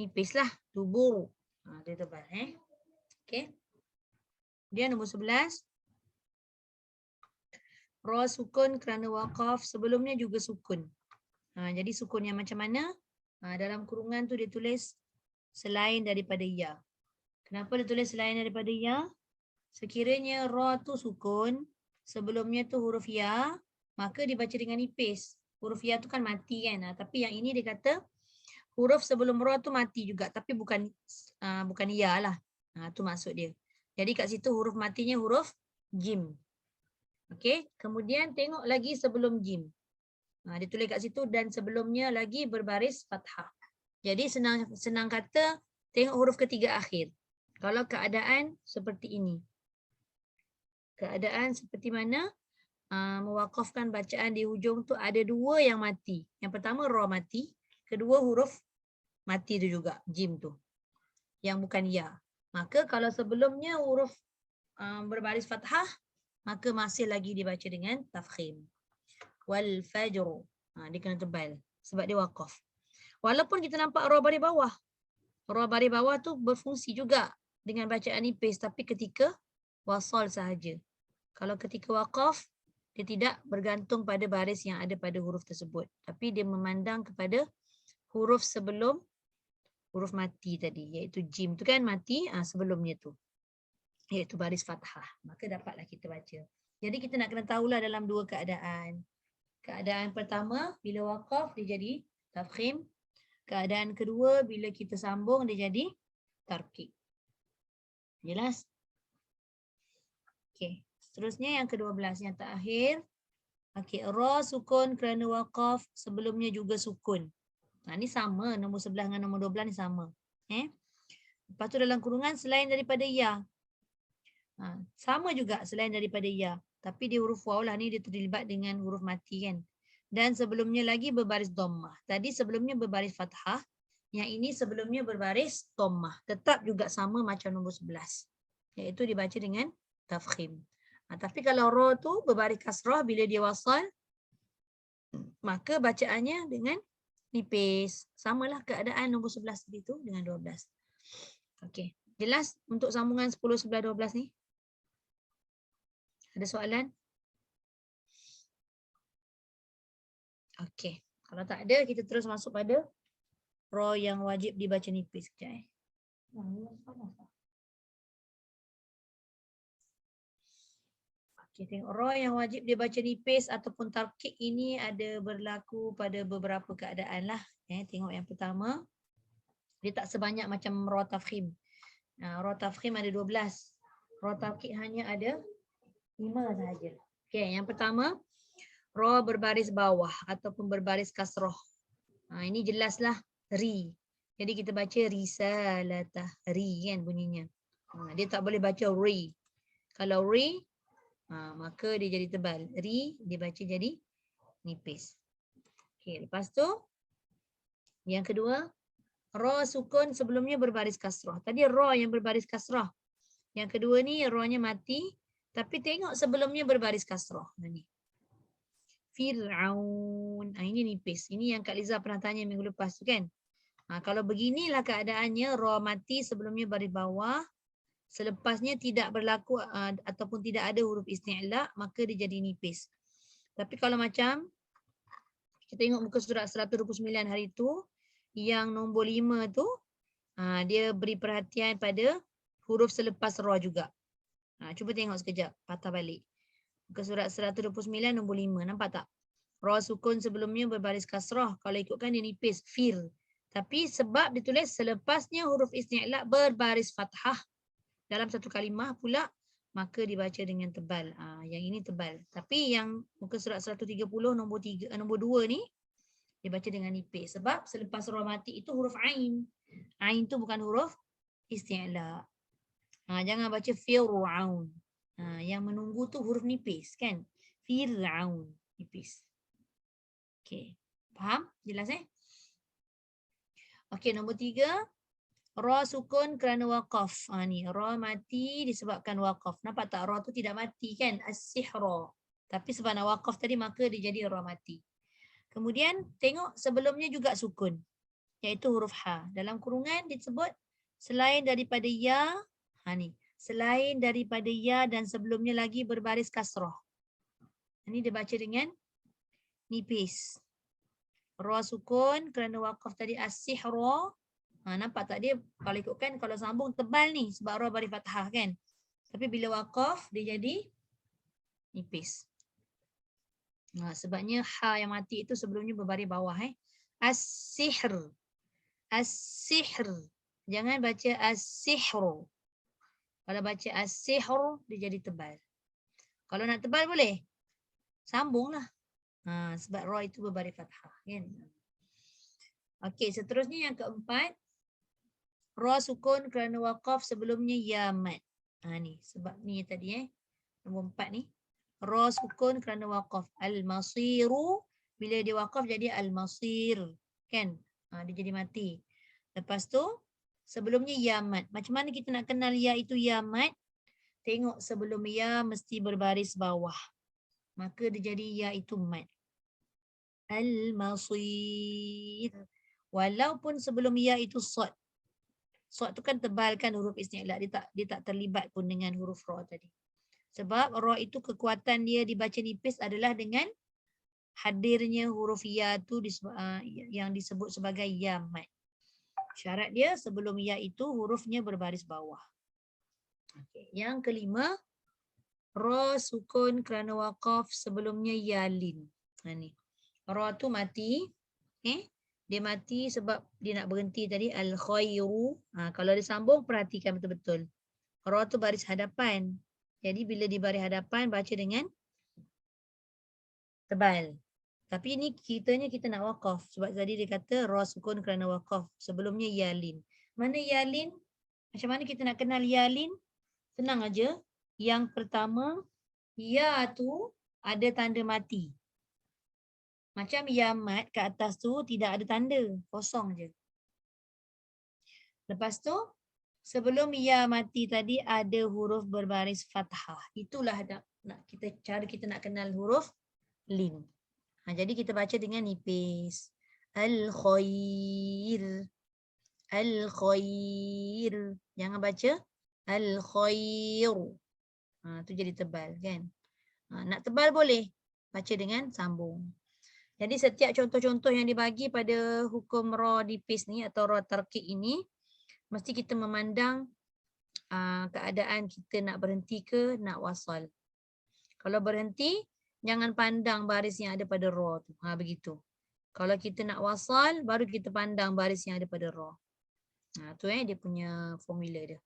A: nipis lah. Dubur. Dia tebal. Okay. Dia nombor 11. Ra sukun kerana waqaf, sebelumnya juga sukun. Jadi sukun yang macam mana? Dalam kurungan tu dia tulis selain daripada ya. Kenapa dia tulis selain daripada ya? Sekiranya ra tu sukun, sebelumnya tu huruf ya, maka dibaca dengan nipis. Huruf ya tu kan mati kan. Tapi yang ini dia kata huruf sebelum ra tu mati juga, tapi bukan ya lah. Tu maksud dia. Jadi kat situ huruf matinya huruf jim. Okey, kemudian tengok lagi sebelum jim. Dia tulis kat situ dan sebelumnya lagi berbaris fathah. Jadi senang kata tengok huruf ketiga akhir. Kalau keadaan seperti ini. Keadaan seperti mana? Mewakafkan bacaan di hujung tu ada dua yang mati. Yang pertama ra mati, kedua huruf mati tu juga, jim tu. Yang bukan ya. Maka kalau sebelumnya huruf berbaris fathah, maka masih lagi dibaca dengan tafkhim. Wal fajr. Dia kena tebal sebab dia waqaf. Walaupun kita nampak ra baris bawah. Ra baris bawah tu berfungsi juga dengan bacaan nipis tapi ketika wasal sahaja. Kalau ketika waqaf, dia tidak bergantung pada baris yang ada pada huruf tersebut. Tapi dia memandang kepada huruf sebelum huruf mati tadi. Iaitu jim tu kan mati sebelumnya tu. Iaitu baris fathah. Maka dapatlah kita baca. Jadi kita nak kena tahulah dalam dua keadaan. Keadaan pertama, bila waqaf dia jadi tafkhim. Keadaan kedua, bila kita sambung dia jadi tarkik. Jelas? Okey. Seterusnya yang ke-12, yang terakhir. Okey, ra sukun kerana waqaf, sebelumnya juga sukun. Ni sama, nombor 11 dengan nombor 12 ni sama. Lepas tu dalam kurungan selain daripada ya. Sama juga selain daripada ya. Tapi dia huruf waw lah ni, dia terlibat dengan huruf mati kan. Dan sebelumnya lagi berbaris dhammah. Tadi sebelumnya berbaris fathah. Yang ini sebelumnya berbaris dhammah. Tetap juga sama macam nombor 11. Iaitu dibaca dengan tafkhim. Tapi kalau ra tu berbaris kasrah bila dia wasal, maka bacaannya dengan nipis. Samalah keadaan nombor 11 tadi tu dengan 12. Okey. Jelas untuk sambungan 10, 11, 12 ni? Ada soalan? Okey. Kalau tak ada, kita terus masuk pada ra yang wajib dibaca nipis. Sekejap Okey, tengok ra yang wajib dibaca nipis ataupun tarkik ini ada berlaku pada beberapa keadaan lah. Tengok yang pertama. Dia tak sebanyak macam ra tafkhim. Ra tafkhim ada 12. Ra tarkik hanya ada 5 sahaja. Okey, yang pertama ra berbaris bawah ataupun berbaris kasrah. Ini jelaslah ri. Jadi kita baca risalatah, ri kan bunyinya. Dia tak boleh baca ri. Kalau ri, maka dia jadi tebal. Ri dia baca jadi nipis. Okey, lepas tu yang kedua, ra sukun sebelumnya berbaris kasrah. Tadi ra yang berbaris kasrah. Yang kedua ni ra-nya mati. Tapi tengok sebelumnya berbaris kasrah. Ni. Fir'aun. Ini nipis. Ini yang Kak Liza pernah tanya minggu lepas tu kan. Kalau beginilah keadaannya, ra mati sebelumnya baris bawah. Selepasnya tidak berlaku ataupun tidak ada huruf isti'la, maka dia jadi nipis. Tapi kalau macam, kita tengok muka surat 129 hari tu, yang nombor 5 tu, dia beri perhatian pada huruf selepas ra juga. Cuba tengok sekejap, patah balik. Muka surat 129 nombor 5, nampak tak? Ra sukun sebelumnya berbaris kasrah, kalau ikutkan dia nipis, fir. Tapi sebab ditulis selepasnya huruf isti'la berbaris fathah dalam satu kalimah pula, maka dibaca dengan tebal. Yang ini tebal. Tapi yang muka surat 130 nombor 2 ni, dibaca dengan nipis. Sebab selepas ra mati itu huruf ain. Ain tu bukan huruf isti'la. Jangan baca Fir'aun. Yang menunggu tu huruf nipis kan. Fir'aun. Nipis. Okay. Faham? Jelas Okey, nombor 3. Ra sukun kerana waqaf. Ni ra mati disebabkan waqaf. Nampak tak ra tu tidak mati kan? As-sihra. Tapi sebab nak waqaf tadi maka dia jadi ra mati. Kemudian tengok sebelumnya juga sukun. Iaitu huruf ha. Dalam kurungan disebut selain daripada ya. Ni. Selain daripada ya dan sebelumnya lagi berbaris kasrah. Ini dia baca dengan nipis. Ra sukun kerana waqaf tadi as-sihra. Nampak tak dia kalau ikutkan kalau sambung tebal ni sebab ra baris fathah kan. Tapi bila waqaf dia jadi nipis. Sebabnya ha yang mati itu sebelumnya berbaris bawah As-sihr. As-sihr. Jangan baca as-sihru. Kalau baca as-sihr dia jadi tebal. Kalau nak tebal boleh. Sambunglah. Sebab ra itu berbaris fathah kan. Okey, seterusnya yang keempat. Ra sukun kerana waqaf sebelumnya ya mat. Ni sebab ni tadi nombor 4 ni. Ra sukun kerana waqaf. Al-masiru bila dia waqaf jadi al-masir kan. Dia jadi mati. Lepas tu sebelumnya ya mat. Macam mana kita nak kenal ya itu ya mat? Tengok sebelum ya mesti berbaris bawah. Maka dia jadi ya itu mat. Al-masir. Walaupun sebelum ya itu sad. Sad tu kan tebal kan huruf isti'la. Dia tak terlibat pun dengan huruf ra tadi. Sebab ra itu kekuatan dia dibaca nipis adalah dengan hadirnya huruf ya tu yang disebut sebagai ya mat. Syarat dia sebelum ya itu hurufnya berbaris bawah. Okay. Yang kelima, ra sukun kerana waqaf sebelumnya ya lin. Ni. Ra tu mati. Dia mati sebab dia nak berhenti tadi al-khairu. Kalau dia sambung perhatikan betul-betul. Ra tu baris hadapan. Jadi bila di baris hadapan baca dengan tebal. Tapi ni kita nak waqaf. Sebab tadi dia kata ra sukun kerana waqaf. Sebelumnya yalin. Mana yalin? Macam mana kita nak kenal yalin? Senang aja. Yang pertama, ya tu ada tanda mati. Macam ya mat kat atas tu tidak ada tanda. Kosong je. Lepas tu, sebelum ya mati tadi ada huruf berbaris fathah. Itulah cara kita nak kenal huruf lin. Jadi kita baca dengan nipis. Al-khair. Al-khair. Jangan baca al-khair. Tu jadi tebal kan. Nak tebal boleh. Baca dengan sambung. Jadi setiap contoh-contoh yang dibagi pada hukum ra nipis ni atau ra tarqiq ini mesti kita memandang keadaan kita nak berhenti ke nak wasal. Kalau berhenti jangan pandang baris yang ada pada ra tu. Begitu. Kalau kita nak wasal baru kita pandang baris yang ada pada ra. Tu dia punya formula dia.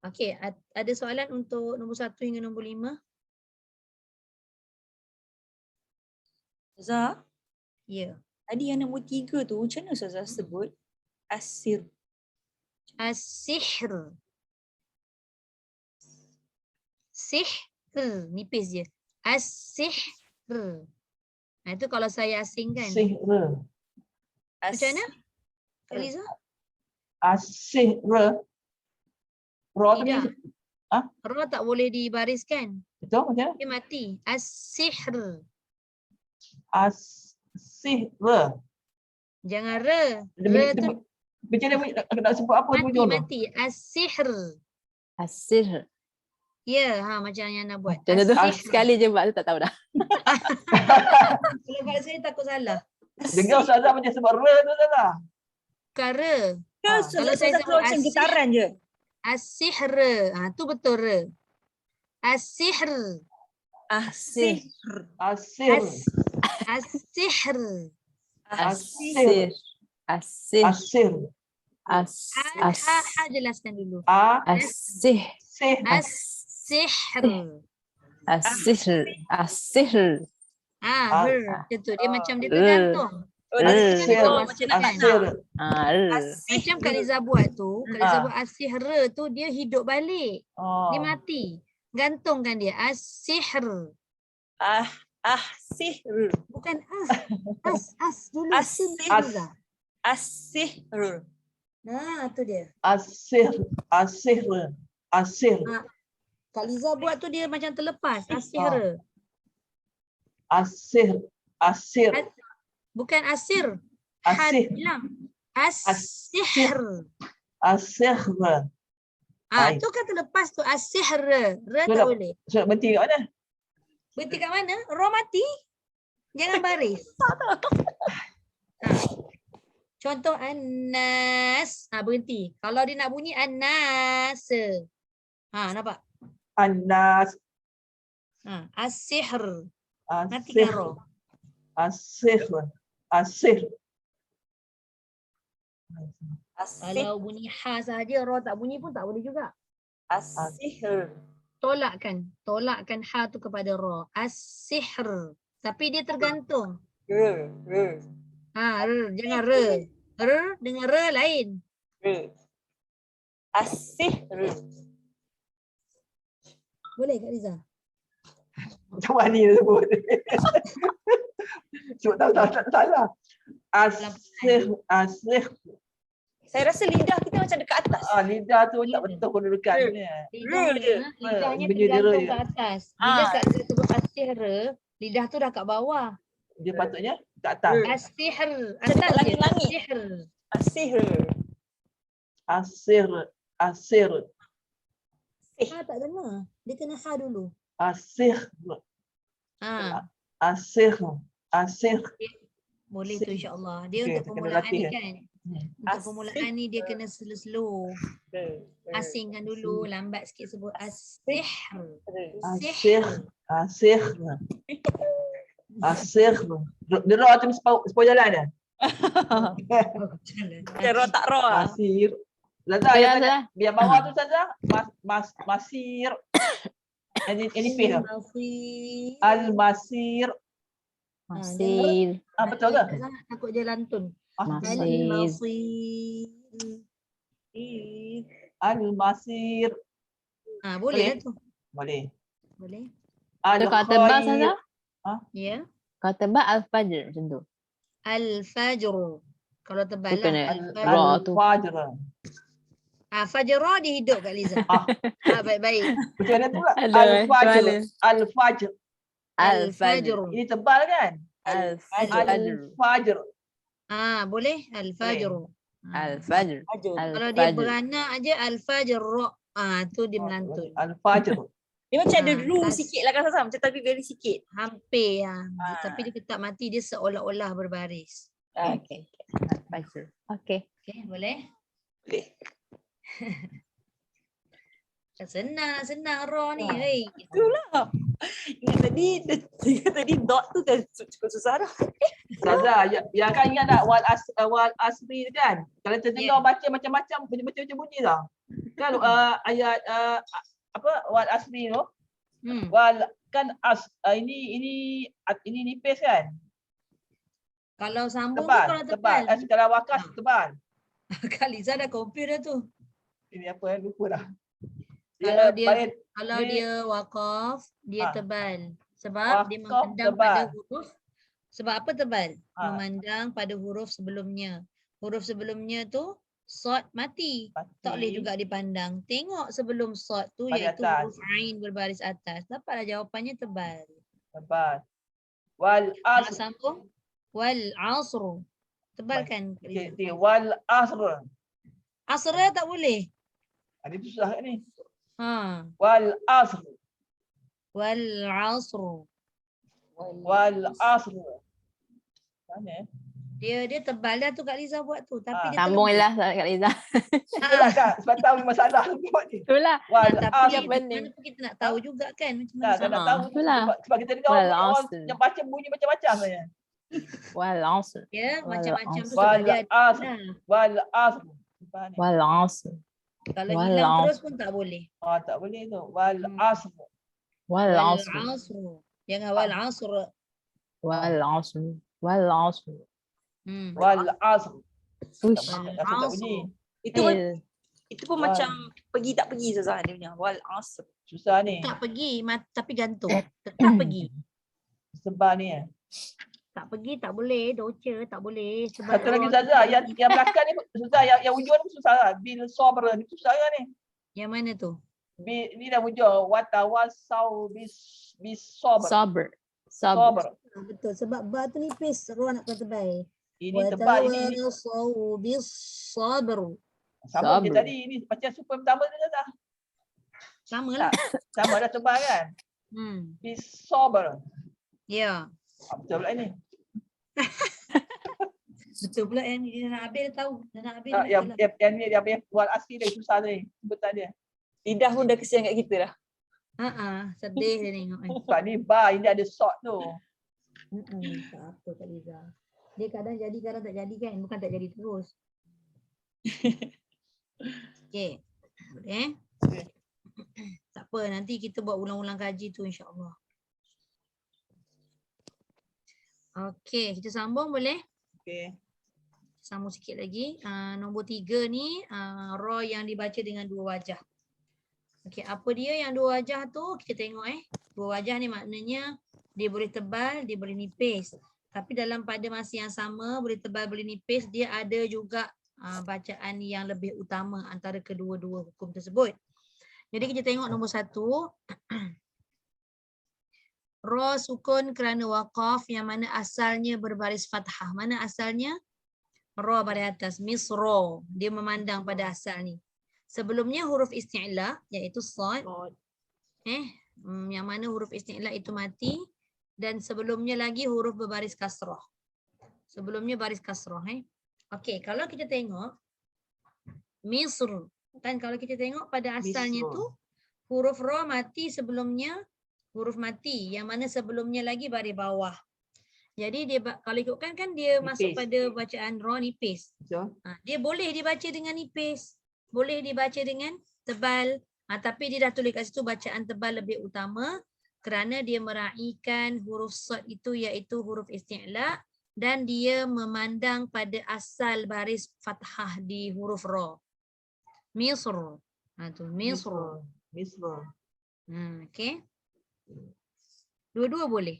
A: Okey, ada soalan untuk nombor 1 hingga nombor 5?
D: Zah,
A: Ya.
D: tadi yang nombor 3 tu macam mana Ustazah sebut? Asir.
A: As-sihr. Sihr. Nipis je. As-sihr. Itu kalau saya asingkan.
B: Sihra.
A: Macam mana? Kak Liza?
B: As-sihra. Ra tadi.
A: Tidak. Ra tak boleh dibariskan.
B: Betul macam mana?
A: Dia mati. As-sihr.
B: As-sihra.
A: Jangan re. Re tu
B: Macam mana nak sebut apa tu dulu?
A: mati. As-sihr.
C: Asir.
A: Ya, macam yang nak buat.
C: Macam tu
A: As-sihr.
C: sekali je buat tu tak tahu dah.
A: Kalau pada saya takut salah.
B: Dengar Ustazah macam sebut ra tu Ustazah.
A: Kara.
D: Kalau saya
A: sebut
D: macam
A: asir.
D: getaran je.
A: As-sihr. Tu betul re. As-sihr.
D: Asir.
B: Asir.
A: As-sihr.
C: Asir. Asir.
B: Asir.
A: Ha jelaskan dulu.
C: Asih.
B: Sih.
A: As-sihr.
C: Asir. Asir.
A: Macam tu. Dia macam dia tergantung.
B: Asir.
A: Macam nak
B: Asir.
A: Macam Kak Liza buat tu. Kak Liza buat as-sihr tu dia hidup balik. Dia mati. Gantungkan dia. As-sihr.
D: As-sihr.
A: Bukan as dulu. Sin
D: As-sihr.
A: dulu Zah.
D: As-sihr.
A: Nah, tu dia.
B: Asir. Asir. Asir.
A: Kak Liza buat tu dia macam terlepas. Asihra.
B: Asir. Asir.
A: Bukan asir. Had
B: Asir.
A: bilang. As-sihr.
B: Asir. Baik.
A: Tu kan terlepas tu. As-sihr. Ra
B: Tu
A: tak
B: nak-
A: boleh.
B: Surat berhenti kat mana?
A: Berhenti kat mana? Ra mati. Jangan baris. Contoh An-nas. Berhenti. Kalau dia nak bunyi An-nas. Nampak?
B: Anas.
A: As-sihr. Matikan
B: Asir.
A: ra.
B: Asir. Asir.
D: As-sihr.
A: Kalau bunyi ha sahaja, ra tak bunyi pun tak boleh juga.
D: As-sihr.
A: Tolakkan ha tu kepada ra. As-sihr. Tapi dia tergantung. Jangan re. Dengan re lain.
D: As-sihr.
A: Boleh Kak Liza?
B: Macam mana dia sebut? Sebut tahu tak salah. Asir. Asir.
D: Saya rasa lidah kita macam dekat atas.
B: Lidah tu tak
A: Ya.
B: betul kalau dekat
A: Ya.
B: ni.
A: Lidahnya
B: Bunyi dia
A: tergantung
B: re
A: ke
B: je.
A: atas. Bila Kak Liza sebut as-sihr, lidah tu dah kat bawah.
B: Dia patutnya kat atas.
A: As-sihr.
D: Dekat
A: Atas je.
D: langit-langit.
A: As-sihr.
D: As-sihr.
B: Asir. Asir.
A: Ha tak dengar. Dia kena ha dulu.
B: Asir. Asir. Asir.
A: Boleh tu insya-Allah. Dia
B: Okey,
A: untuk
B: kita kena
A: permulaan
B: latih,
A: ni
B: eh.
A: kan. Untuk permulaan ni dia kena slow-slow. Asingkan dulu, lambat sikit sebut as-sihr.
B: Asir. Asir. Asir. Dia roh tu sepuluh jalan dah.
D: Macam roh tak roh lah.
B: Masir. Zaza,
C: Ya,
B: yang tadi,
C: Zah.
B: biar bawah tu Zaza. Masir. Ini P tu. Al-Masir.
C: Masir.
B: Betul ke?
A: Takut dia lantun.
C: Masir.
B: Al-Masir.
A: Boleh lah tu.
B: Boleh.
A: Boleh.
C: Kalau kau tebal
B: Al-Khair.
C: Saza,
A: Ya.
C: kau tebal al-fajr macam tu.
A: Al-fajr. Kalau tebal
C: Tu kena
A: lah.
C: ra. Ra tu.
B: Al-Fajr.
A: Fajra dia hidup Kak Liza. Baik-baik.
B: Macam mana tu pula?
C: Aduh,
B: Al-Fajr.
C: macam mana?
B: Al-Fajr.
C: Al-fajr.
B: Ini tebal kan?
C: Al-fajr.
B: Al-Fajr.
A: Boleh. Al-fajr.
C: Al-fajr.
A: Kalau dia
C: Al-fajr.
A: beranak aja al-fajr. Tu dia melantun.
B: Al-Fajr.
D: Dia macam ada room
A: tas-
D: sikit lah kan Sasa. Macam tapi very sikit.
A: Hampir. Tapi dia tetap mati, dia seolah-olah berbaris.
D: Okay.
C: Al-fajr. Okay.
A: Okay, boleh?
D: Boleh.
A: Senang ra ni. Hey.
D: Itulah. Ingat tadi dot tu kan cukup susah dah.
B: Zaza, yang kan ingat tak wal asri tu kan? Kalau terdengar baca macam-macam bunyi tau. Kan ayat wal asri tu, wal kan ini nipis kan?
A: Kalau sambung tu kalau
B: Tebal.
A: tebal.
B: Kalau wakas tebal.
A: Kak Liza dah confuse dah tu.
B: Ini apa lupa dah.
A: Kalau dia wakaf, dia tebal. Sebab dia
B: Wakaf
A: memandang
B: tebal.
A: pada huruf. Sebab apa tebal?
B: Ha.
A: Memandang pada huruf sebelumnya. Huruf sebelumnya tu sad mati. Tak boleh juga dipandang. Tengok sebelum sad tu
B: Baris
A: iaitu
B: atas.
A: huruf ain berbaris atas. Dapatlah jawapannya tebal.
B: Tebal. Wal
A: Nak
B: asr.
A: sambung? Wal asr. Tebal kan? Kak Liza?
B: Okey, wal asr.
A: Asra tak boleh.
B: Ada tu susah kat ni.
A: Wal
B: Wal asr.
A: asr.
B: Wal asr. Mana?
A: Dia tebal dah tu Kak Liza buat tu. Tapi dia
C: Sambung
A: terlembut.
C: lah Kak Liza.
B: Itulah Kak, sebab tahu masalah buat ni.
C: Itulah.
B: Wal
A: Tapi
B: asr.
C: pening.
A: mana pun kita nak tahu juga kan macam mana
B: Tak, tak nak
A: sama.
B: tahu
C: Itulah.
B: sebab kita dengar
C: Wal
B: orang
C: asr.
B: yang baca bunyi macam-macam sebenarnya.
C: Wal asr.
A: Ya,
C: Wal
A: macam-macam tu
C: asr.
A: sebab
B: Wal
A: dia ada
B: asr.
A: makna.
B: Wal asr. Faham ni?
C: Wal asr.
A: Kalau
C: Wal
A: hilang terus
C: asr.
A: pun tak boleh.
B: Tak boleh tu. Wal asr.
C: Wal
A: Wal
C: asr.
A: asr. Jangan wal asr.
C: Wal asr. Wal asr.
B: Wal asr.
C: Ush.
A: Wal
B: Tak tak
A: asr.
B: bunyi.
D: Itu pun macam pergi tak pergi Sasa dia punya. Wal asr.
B: Susah ni.
A: Tak pergi tapi gantung. Tetap pergi.
B: Sebar ni
A: Tak pergi tak boleh, doca tak boleh. Sebab
B: Satu lagi
A: ra
B: Ustazah,
A: kita
B: yang belakang ni susah, yang hujung ni susah lah. Bil sabr ni susah lah ni.
A: yang mana tu?
B: Ni dah hujung. Watawasau bis sabr.
C: Sabr.
B: Sabr.
A: Betul, sebab ba tu nipis, ra nak tebal.
B: Ini tebal ini.
A: Watawasau bis sabr.
B: Sama je
C: Sabr.
B: tadi. Ini macam super pertama tu Ustazah.
A: Sama lah.
B: Sama dah tebal kan. Bis sabr.
A: Ya.
B: Betul pula ni.
A: Betul pula yang dia nak habis dia tahu. Dia nak habis
B: Ah,
A: dia
B: yang
A: betul lah.
B: ni dia punya wal asli dia susah ni. Sebutan dia.
D: Lidah pun dah kesian kat kita dah.
A: Sedih dia tengok ni.
B: Sebab ni bar ini ada short tu.
A: Tak apa Kak Liza. Dia kadang jadi, kadang tak jadi kan. Bukan tak jadi terus. Okey. Boleh?
B: Okey.
A: Tak apa, nanti kita buat ulang-ulang kaji tu insya-Allah. Okey, kita sambung boleh?
B: Okey.
A: Sambung sikit lagi. Nombor 3 ni ra yang dibaca dengan dua wajah. Okey, apa dia yang dua wajah tu? Kita tengok Dua wajah ni maknanya dia boleh tebal, dia boleh nipis. Tapi dalam pada masa yang sama, boleh tebal, boleh nipis, dia ada juga bacaan yang lebih utama antara kedua-dua hukum tersebut. Jadi kita tengok nombor 1. Ra sukun kerana waqaf yang mana asalnya berbaris fathah. Mana asalnya? Ra pada atas. Misra. Dia memandang pada asal ni. Sebelumnya huruf isti'la iaitu sad. Yang mana huruf isti'la itu mati. Dan sebelumnya lagi huruf berbaris kasrah. Sebelumnya baris kasrah. Okey, kalau kita tengok Misr. Kan kalau kita tengok pada asalnya
B: Misr.
A: tu huruf ra mati sebelumnya huruf mati yang mana sebelumnya lagi baris bawah. Jadi dia kalau ikutkan kan dia masuk
B: Nipis.
A: pada bacaan ra nipis.
B: Betul.
A: Dia boleh dibaca dengan nipis, boleh dibaca dengan tebal. Tapi dia dah tulis kat situ bacaan tebal lebih utama kerana dia meraihkan huruf sad itu iaitu huruf isti'la dan dia memandang pada asal baris fathah di huruf ra. Misr. Tu Misr.
B: Misr.
A: Okey. Dua-dua boleh.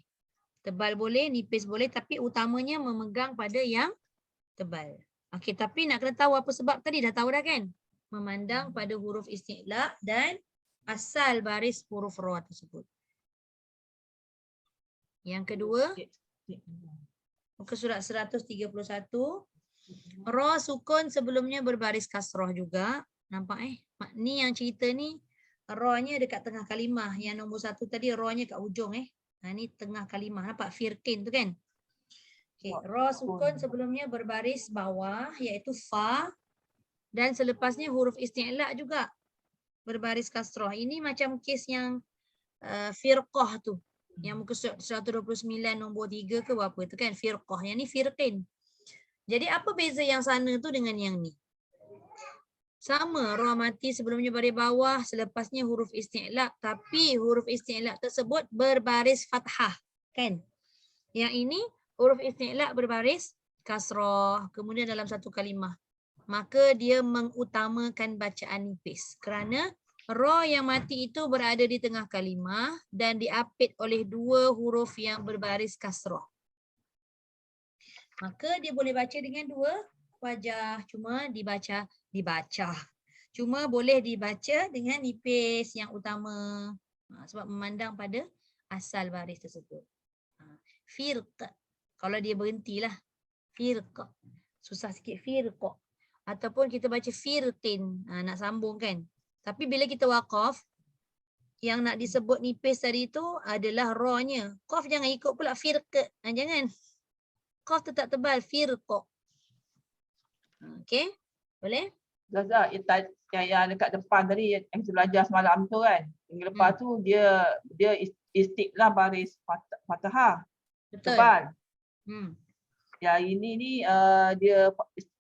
A: Tebal boleh, nipis boleh tapi utamanya memegang pada yang tebal. Okey, tapi nak kena tahu apa sebab tadi dah tahu dah kan? Memandang pada huruf isti'la dan asal baris huruf ra tersebut. Yang kedua, muka surat 131. Ra sukun sebelumnya berbaris kasrah juga. Nampak Ni yang cerita ni ra-nya dekat tengah kalimah. Yang nombor 1 tadi ra-nya kat hujung ni tengah kalimah. Nampak firqin tu kan? Okey, ra sukun sebelumnya berbaris bawah iaitu fa dan selepasnya huruf isti'la juga berbaris kasrah. Ini macam kes yang firqah tu. Yang muka surat 129 nombor 3 ke berapa tu kan? Firqah. Yang ni firqin. Jadi apa beza yang sana tu dengan yang ni? Sama, ra mati sebelumnya baris bawah, selepasnya huruf isti'la. Tapi huruf isti'la tersebut berbaris fathah. Kan? Yang ini huruf isti'la berbaris kasrah. Kemudian dalam satu kalimah. Maka dia mengutamakan bacaan nipis. Kerana ra yang mati itu berada di tengah kalimah dan diapit oleh dua huruf yang berbaris kasrah. Maka dia boleh baca dengan dua wajah. Cuma dibaca. Cuma boleh dibaca dengan nipis yang utama. Sebab memandang pada asal baris tersebut. Firq. Kalau dia berhentilah. Firq. Susah sikit firq. Ataupun kita baca firqin. Nak sambung kan. Tapi bila kita waqaf, yang nak disebut nipis tadi tu adalah ra-nya. Qaf jangan ikut pula firq. Jangan. Qaf tetap tebal. Firq. Okey. Boleh?
B: Zaza, yang dekat depan tadi yang kita belajar semalam tu kan. Yang lepas tu dia istiqlah baris fathah.
A: Betul.
B: Tebal.
A: Ya.
B: Yang ini ni dia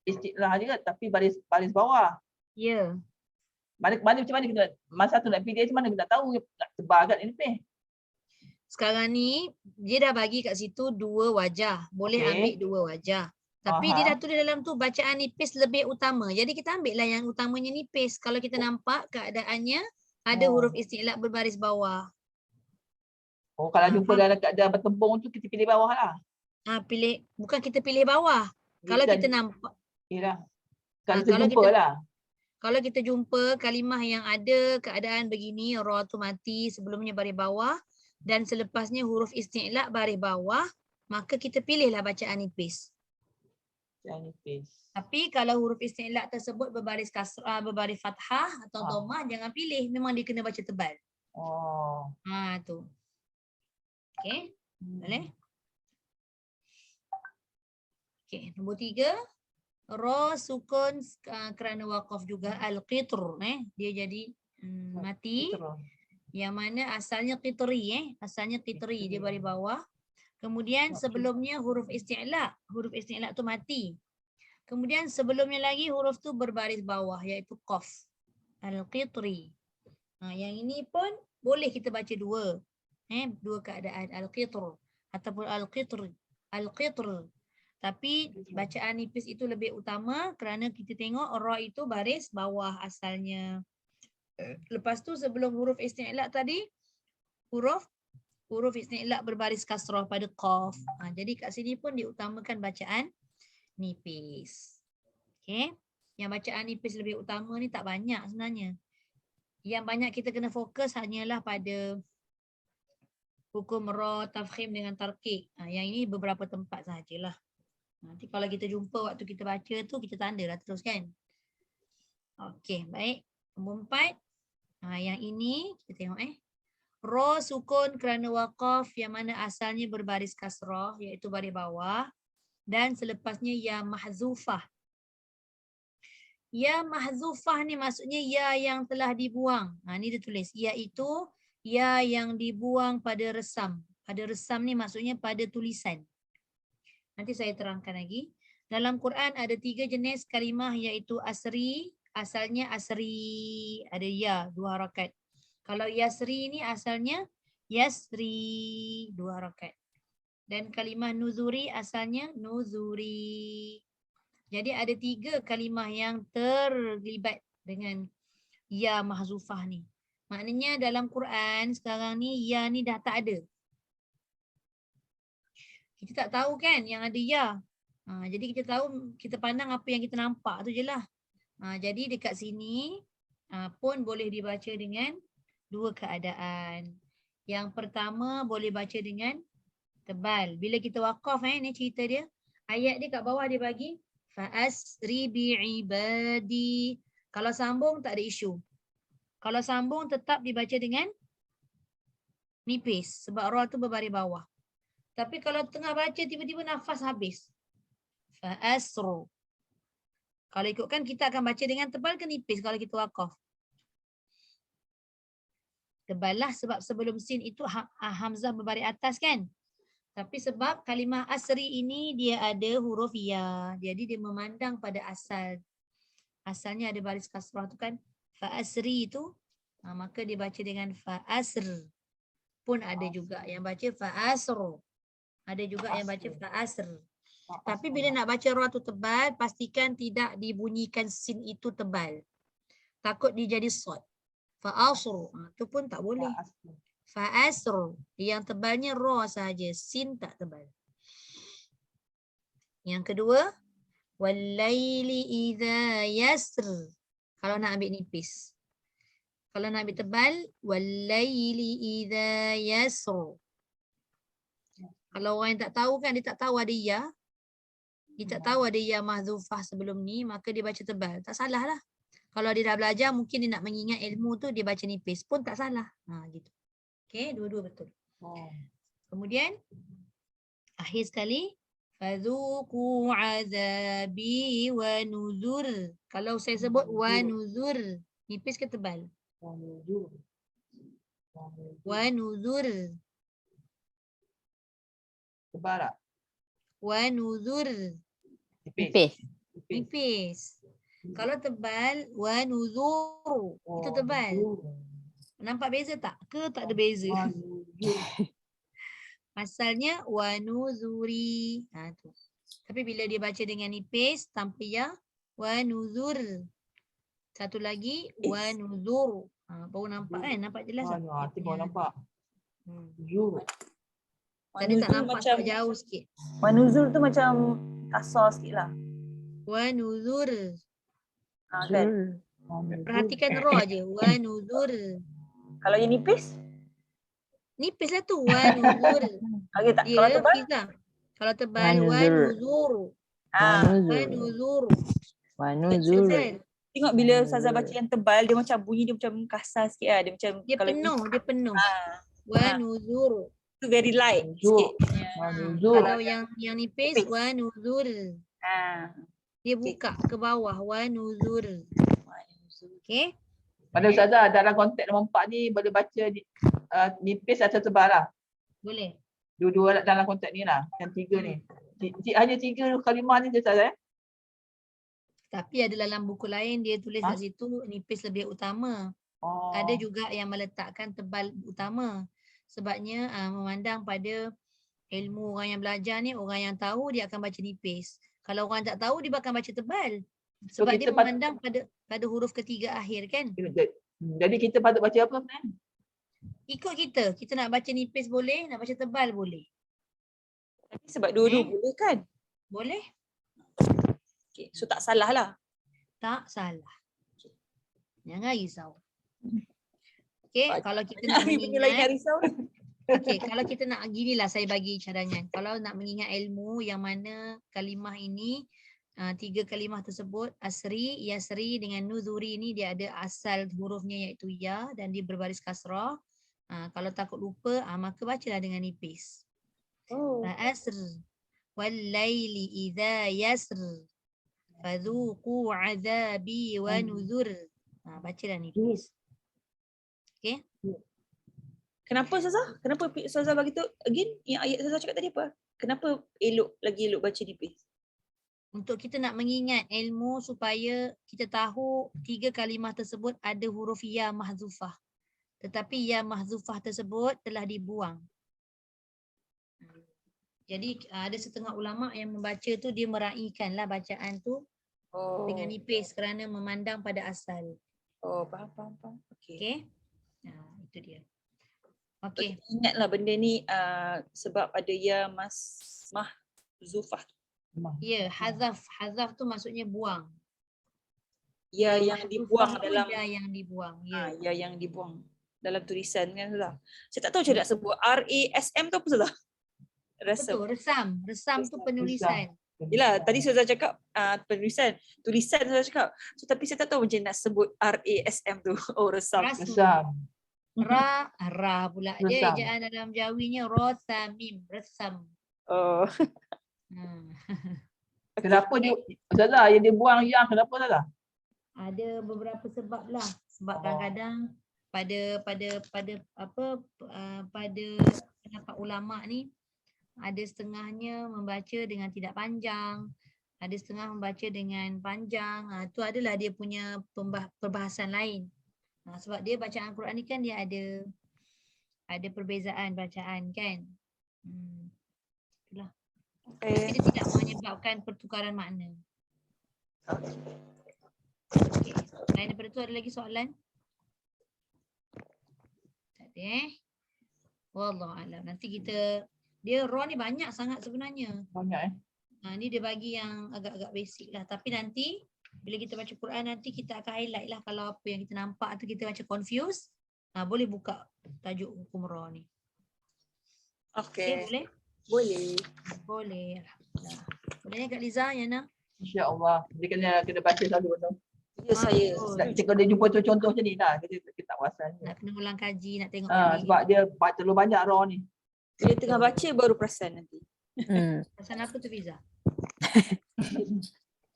B: istiqlah juga tapi baris bawah.
A: Ya.
B: Macam mana kita masa tu nak pilih, macam mana kita tahu nak tebal kat ni?
A: Sekarang ni dia dah bagi kat situ dua wajah. Boleh ambil dua wajah. Tapi dia dah tulis dalam tu bacaan nipis lebih utama. Jadi kita ambil lah yang utamanya nipis. Kalau kita nampak keadaannya ada huruf isti'la berbaris bawah.
B: Oh, kalau
A: Ah,
B: jumpa
A: faham?
B: dalam keadaan bertembung tu kita pilih bawah lah.
A: Pilih, bukan kita pilih bawah. Kalau kita nampak,
B: Yalah. Kalau
A: kalau
B: terjumpa
A: kita
B: lah.
A: kalau kita jumpa kalimah yang ada keadaan begini, ra tu mati, sebelumnya baris bawah dan selepasnya huruf isti'la baris bawah, maka kita pilihlah bacaan nipis.
B: Yang nipis.
A: Tapi kalau huruf isti'la tersebut berbaris kasrah, berbaris fathah atau
B: Ah.
A: dhammah, jangan pilih, memang dia kena baca tebal.
B: Oh.
A: Tu. Okey, boleh? Okey, nombor 3. Ra sukun kerana waqaf juga al-qitr, dia jadi mati.
B: Gitu.
A: Yang mana asalnya qitri, asalnya qitri, dia baris bawah. Kemudian sebelumnya huruf isti'la tu mati. Kemudian sebelumnya lagi huruf tu berbaris bawah, iaitu qaf, al-qitri. Yang ini pun boleh kita baca dua, dua keadaan, al-qitr ataupun al-qitr. Tapi bacaan nipis itu lebih utama kerana kita tengok ra itu baris bawah asalnya. Lepas tu sebelum huruf isti'la tadi, huruf isti'la berbaris kasrah pada qaf. Jadi kat sini pun diutamakan bacaan nipis. Okey. Yang bacaan nipis lebih utama ni tak banyak sebenarnya. Yang banyak kita kena fokus hanyalah pada hukum ra, tafkhim dengan tarqiq. Yang ini beberapa tempat sahajalah. Nanti kalau kita jumpa waktu kita baca tu, kita tandalah terus kan. Okey, baik. Nombor 4. Yang ini kita tengok ra sukun kerana waqaf yang mana asalnya berbaris kasrah, iaitu baris bawah, dan selepasnya ya mahzufah. Ya mahzufah ni maksudnya ya yang telah dibuang. Ni dia tulis, iaitu ya yang dibuang pada resam. Pada resam ni maksudnya pada tulisan. Nanti saya terangkan lagi. Dalam Quran ada 3 jenis kalimah, iaitu asri, asalnya asri, ada ya 2 harakat. Kalau yasri ni asalnya yasri 2 harakat. Dan kalimah nuzuri asalnya nuzuri. Jadi ada 3 kalimah yang terlibat dengan ya mahzufah ni. Maknanya dalam Quran sekarang ni ya ni dah tak ada. Kita tak tahu kan yang ada ya. Jadi kita tahu, kita pandang apa yang kita nampak tu je lah. Jadi dekat sini pun boleh dibaca dengan 2 keadaan. Yang pertama boleh baca dengan tebal. Bila kita waqaf ni cerita dia. Ayat dia kat bawah dia bagi fa'asri bi'ibadi. Kalau sambung tak ada isu. Kalau sambung tetap dibaca dengan nipis sebab ra tu berbaris bawah. Tapi kalau tengah baca tiba-tiba nafas habis. Fa'asru. Kalau ikutkan kita akan baca dengan tebal ke nipis kalau kita waqaf? Tebal lah sebab sebelum sin itu hamzah berbaris atas kan? Tapi sebab kalimah asri ini dia ada huruf ya. Jadi dia memandang pada asal. Asalnya ada baris kasrah tu kan. Fa'asri itu. Maka dia baca dengan fa'asr. Pun ada juga yang baca fa'asru. Ada juga yang baca fa'asr. Tapi bila nak baca ra tu tebal, pastikan tidak dibunyikan sin itu tebal. Takut dia jadi sad. Fa'asru. Tu pun tak boleh. Fa'asr. Yang tebalnya ra sahaja. Sin tak tebal. Yang kedua. Wallaili idha yasr. Kalau nak ambil nipis. Kalau nak ambil tebal. Wallaili idha yasr. Kalau orang yang tak tahu kan, dia tak tahu ada ya. Dia tak tahu ada ya mahzufah sebelum ni, maka dia baca tebal. Tak salah lah. Kalau dia dah belajar, mungkin dia nak mengingat ilmu tu, dia baca nipis pun tak salah. Gitu. Okay, dua-dua betul. Kemudian, akhir sekali. Fadhuku azabi wa nuzur. Kalau saya sebut wa nuzur, nipis ke tebal? Wa nuzur.
B: Tebal tak?
C: Wa nuzur.
B: Nipis.
A: Nipis. Kalau tebal, wa nuzur. Itu tebal. Nampak beza tak? Ke tak ada beza? Asalnya wa nuzuri. Tu. Tapi bila dia baca dengan nipis tanpa ya, wa nuzur. Satu lagi wa nuzur. Baru nampak kan? Nampak jelas tak?
B: Nanti baru nampak. Zul.
A: Tadi tak
D: Manuzul
A: nampak
D: macam
A: sebab jauh sikit.
D: manuzul tu macam kasar sikit lah.
A: Wa nuzur.
D: Kan?
A: Perhatikan ra je. Wa nuzur.
D: Kalau yang nipis,
A: Nipis lah tu. Wa nuzur.
D: okay, tak? Kalau
A: Dia
D: tebal,
A: Fiza. Kalau tebal wa
C: Wanuzur.
A: nuzur.
D: ah,
A: Wa nuzur.
C: Wanuzur.
A: Betul.
D: tengok bila Ustazah baca yang tebal, dia macam bunyi dia macam kasar sikit lah. Dia macam
A: Dia
D: kalau
A: penuh, dia penuh. Wa
D: Ah.
A: nuzur.
D: tu very light
B: Zul.
D: sikit.
B: Zul.
A: Kalau yang nipis
D: Nipis.
A: wa nuzur. Dia buka ke bawah wa nuzur. Okey?
B: Pada Ustazah dalam konteks nombor 4 ni boleh baca nipis atau tebal lah.
A: Boleh.
B: Dua-dua dalam konteks ni lah. Yang tiga ni. Hanya 3 kalimah ni je Ustazah.
A: Tapi ada dalam buku lain dia tulis
B: Ha?
A: kat situ nipis lebih utama.
B: Oh.
A: Ada juga yang meletakkan tebal utama. Sebabnya memandang pada ilmu orang yang belajar ni, orang yang tahu dia akan baca nipis. Kalau orang tak tahu dia akan baca tebal.
B: So,
A: Sebab
B: kita
A: dia memandang pada huruf ketiga akhir kan.
B: Jadi kita patut baca apa sebenarnya?
A: Ikut kita. Kita nak baca nipis boleh, nak baca tebal boleh.
D: Tapi sebab dua-dua boleh kan?
A: Boleh?
D: Okay. So tak salah lah.
A: Tak salah. Jangan risau. Okey, kalau kita nak
D: Hari punya lain nak
A: mengingat,
D: risau dah.
A: okey, kalau kita nak ginilah saya bagi cadangan. Kalau nak mengingat ilmu yang mana kalimah ini 3 kalimah tersebut asri, yasri dengan nuzuri ni dia ada asal hurufnya iaitu ya dan dia berbaris kasrah. Kalau takut lupa maka bacalah dengan nipis. Asr wal laili idza yasr fadhuqu azabi wa nuzur. Bacalah nipis. Okey?
D: Kenapa Ustazah? Kenapa Ustazah bagi tu again yang ayat Ustazah cakap tadi apa? Kenapa lagi elok baca nipis?
A: Untuk kita nak mengingat ilmu supaya kita tahu 3 kalimah tersebut ada huruf ya mahzufah. Tetapi ya mahzufah tersebut telah dibuang. Jadi ada setengah ulama yang membaca tu dia meraihkanlah bacaan tu dengan nipis kerana memandang pada asal.
D: Faham. Okey.
A: Okey? Itu dia. Okey.
D: Ingatlah benda ni sebab ada ya mahzufah.
A: Ya, hazaf. Hazaf tu maksudnya buang.
D: Ya yang dibuang
A: Mahzufah tu
D: dalam
A: ya yang dibuang. Ya.
D: ya yang dibuang dalam tulisan kan Ustazah. Saya tak tahu macam nak sebut RASM tu apa Ustazah? Rasam.
A: Betul, resam. Resam tu penulisan.
D: Yelah, tadi Ustazah cakap penulisan, tulisan Ustazah cakap. So tapi saya tak tahu macam nak sebut RASM tu. Oh, resam.
B: Resam.
A: Ra pula dia
B: Resam.
A: ejaan dalam Jawinya rosamim, resam.
D: Oh.
B: Kenapa dia Ustazah yang dia buang yang kenapa Ustazah?
A: Ada beberapa sebab lah. Sebab kadang-kadang pada pendapat ulama ni ada setengahnya membaca dengan tidak panjang, ada setengah membaca dengan panjang. Tu adalah dia punya perbahasan lain. Sebab dia bacaan Al-Quran ni kan dia ada perbezaan bacaan kan. Itulah. Tapi dia tidak menyebabkan pertukaran makna. Okey. Selain daripada tu ada lagi soalan? Tak ada Wallahualam. Nanti kita dia raw ni banyak sangat sebenarnya.
B: Banyak
A: Ni dia bagi yang agak-agak basic lah. Tapi nanti bila kita baca Quran nanti kita akan highlight lah kalau apa yang kita nampak tu kita macam confused. Boleh buka tajuk hukum raw ni.
D: Okey.
A: Boleh?
D: Boleh.
A: Boleh. Alhamdulillah. Boleh Kak Liza, Yana?
B: InsyaAllah. Dia kena baca selalu tu.
D: Ya saya.
B: Kalau dia jumpa contoh macam ni lah. Kita tak puasan.
A: Nak kena ulang kaji, nak tengok
B: Sebab dia terlalu banyak raw ni.
D: Bila tengah baca baru perasan nanti.
A: Perasan apa tu Fiza?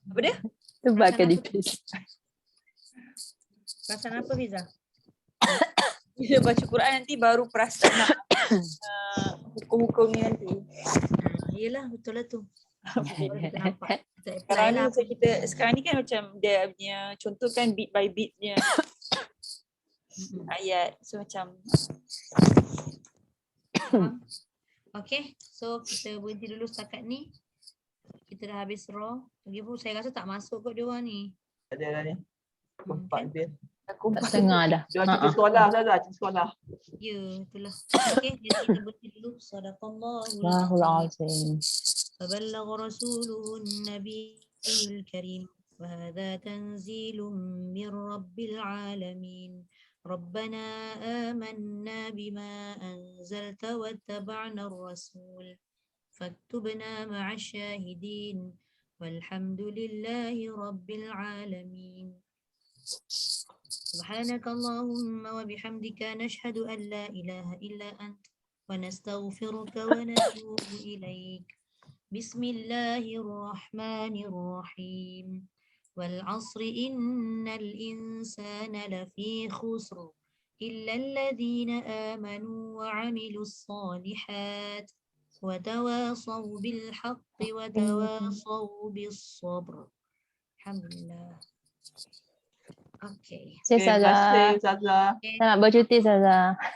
D: Apa dia?
C: Tebak ke nipis.
A: Perasan apa Fiza?
D: Bila baca Quran nanti baru perasan lah hukum-hukum ni nanti.
A: Yelah, betul lah tu. Baru kita nampak. Kita apply
D: Sekarang ni
A: lah.
D: macam kita sekarang ni kan macam dia punya contoh kan bit by bitnya ayat. So macam
A: Okay, so kita berhenti dulu setakat ni. Kita dah habis raw. Lagi pun saya rasa tak masuk kot dia orang ni.
B: Ada lah ni.
A: Kan?
B: 4 dia. Aku
C: Tak setengah dah.
B: Dia cerita sekolah Ustazah, cerita sekolah.
A: Ya, itulah. Okey, jadi kita berhenti dulu. Sadaqallahul
C: Allahul
A: azim.
C: azim.
A: فبلغ رسوله النبي الكريم وهذا تنزيل من رب العالمين ربنا آمنا بما أنزلت واتبعنا الرسول فاكتبنا مع الشاهدين والحمد لله رب العالمين سبحانك اللهم وبحمدك نشهد أن لا إله إلا أنت ونستغفرك ونتوب إليك بسم الله الرحمن الرحيم والعصر إن الإنسان لفي خسر إلا الذين آمنوا وعملوا الصالحات وتواصوا بالحق وتواصوا بالصبر الحمد لله. Okay.
C: Saya
B: Terima kasih
C: Ustazah.
B: Ustazah.
C: Selamat bercuti Ustazah.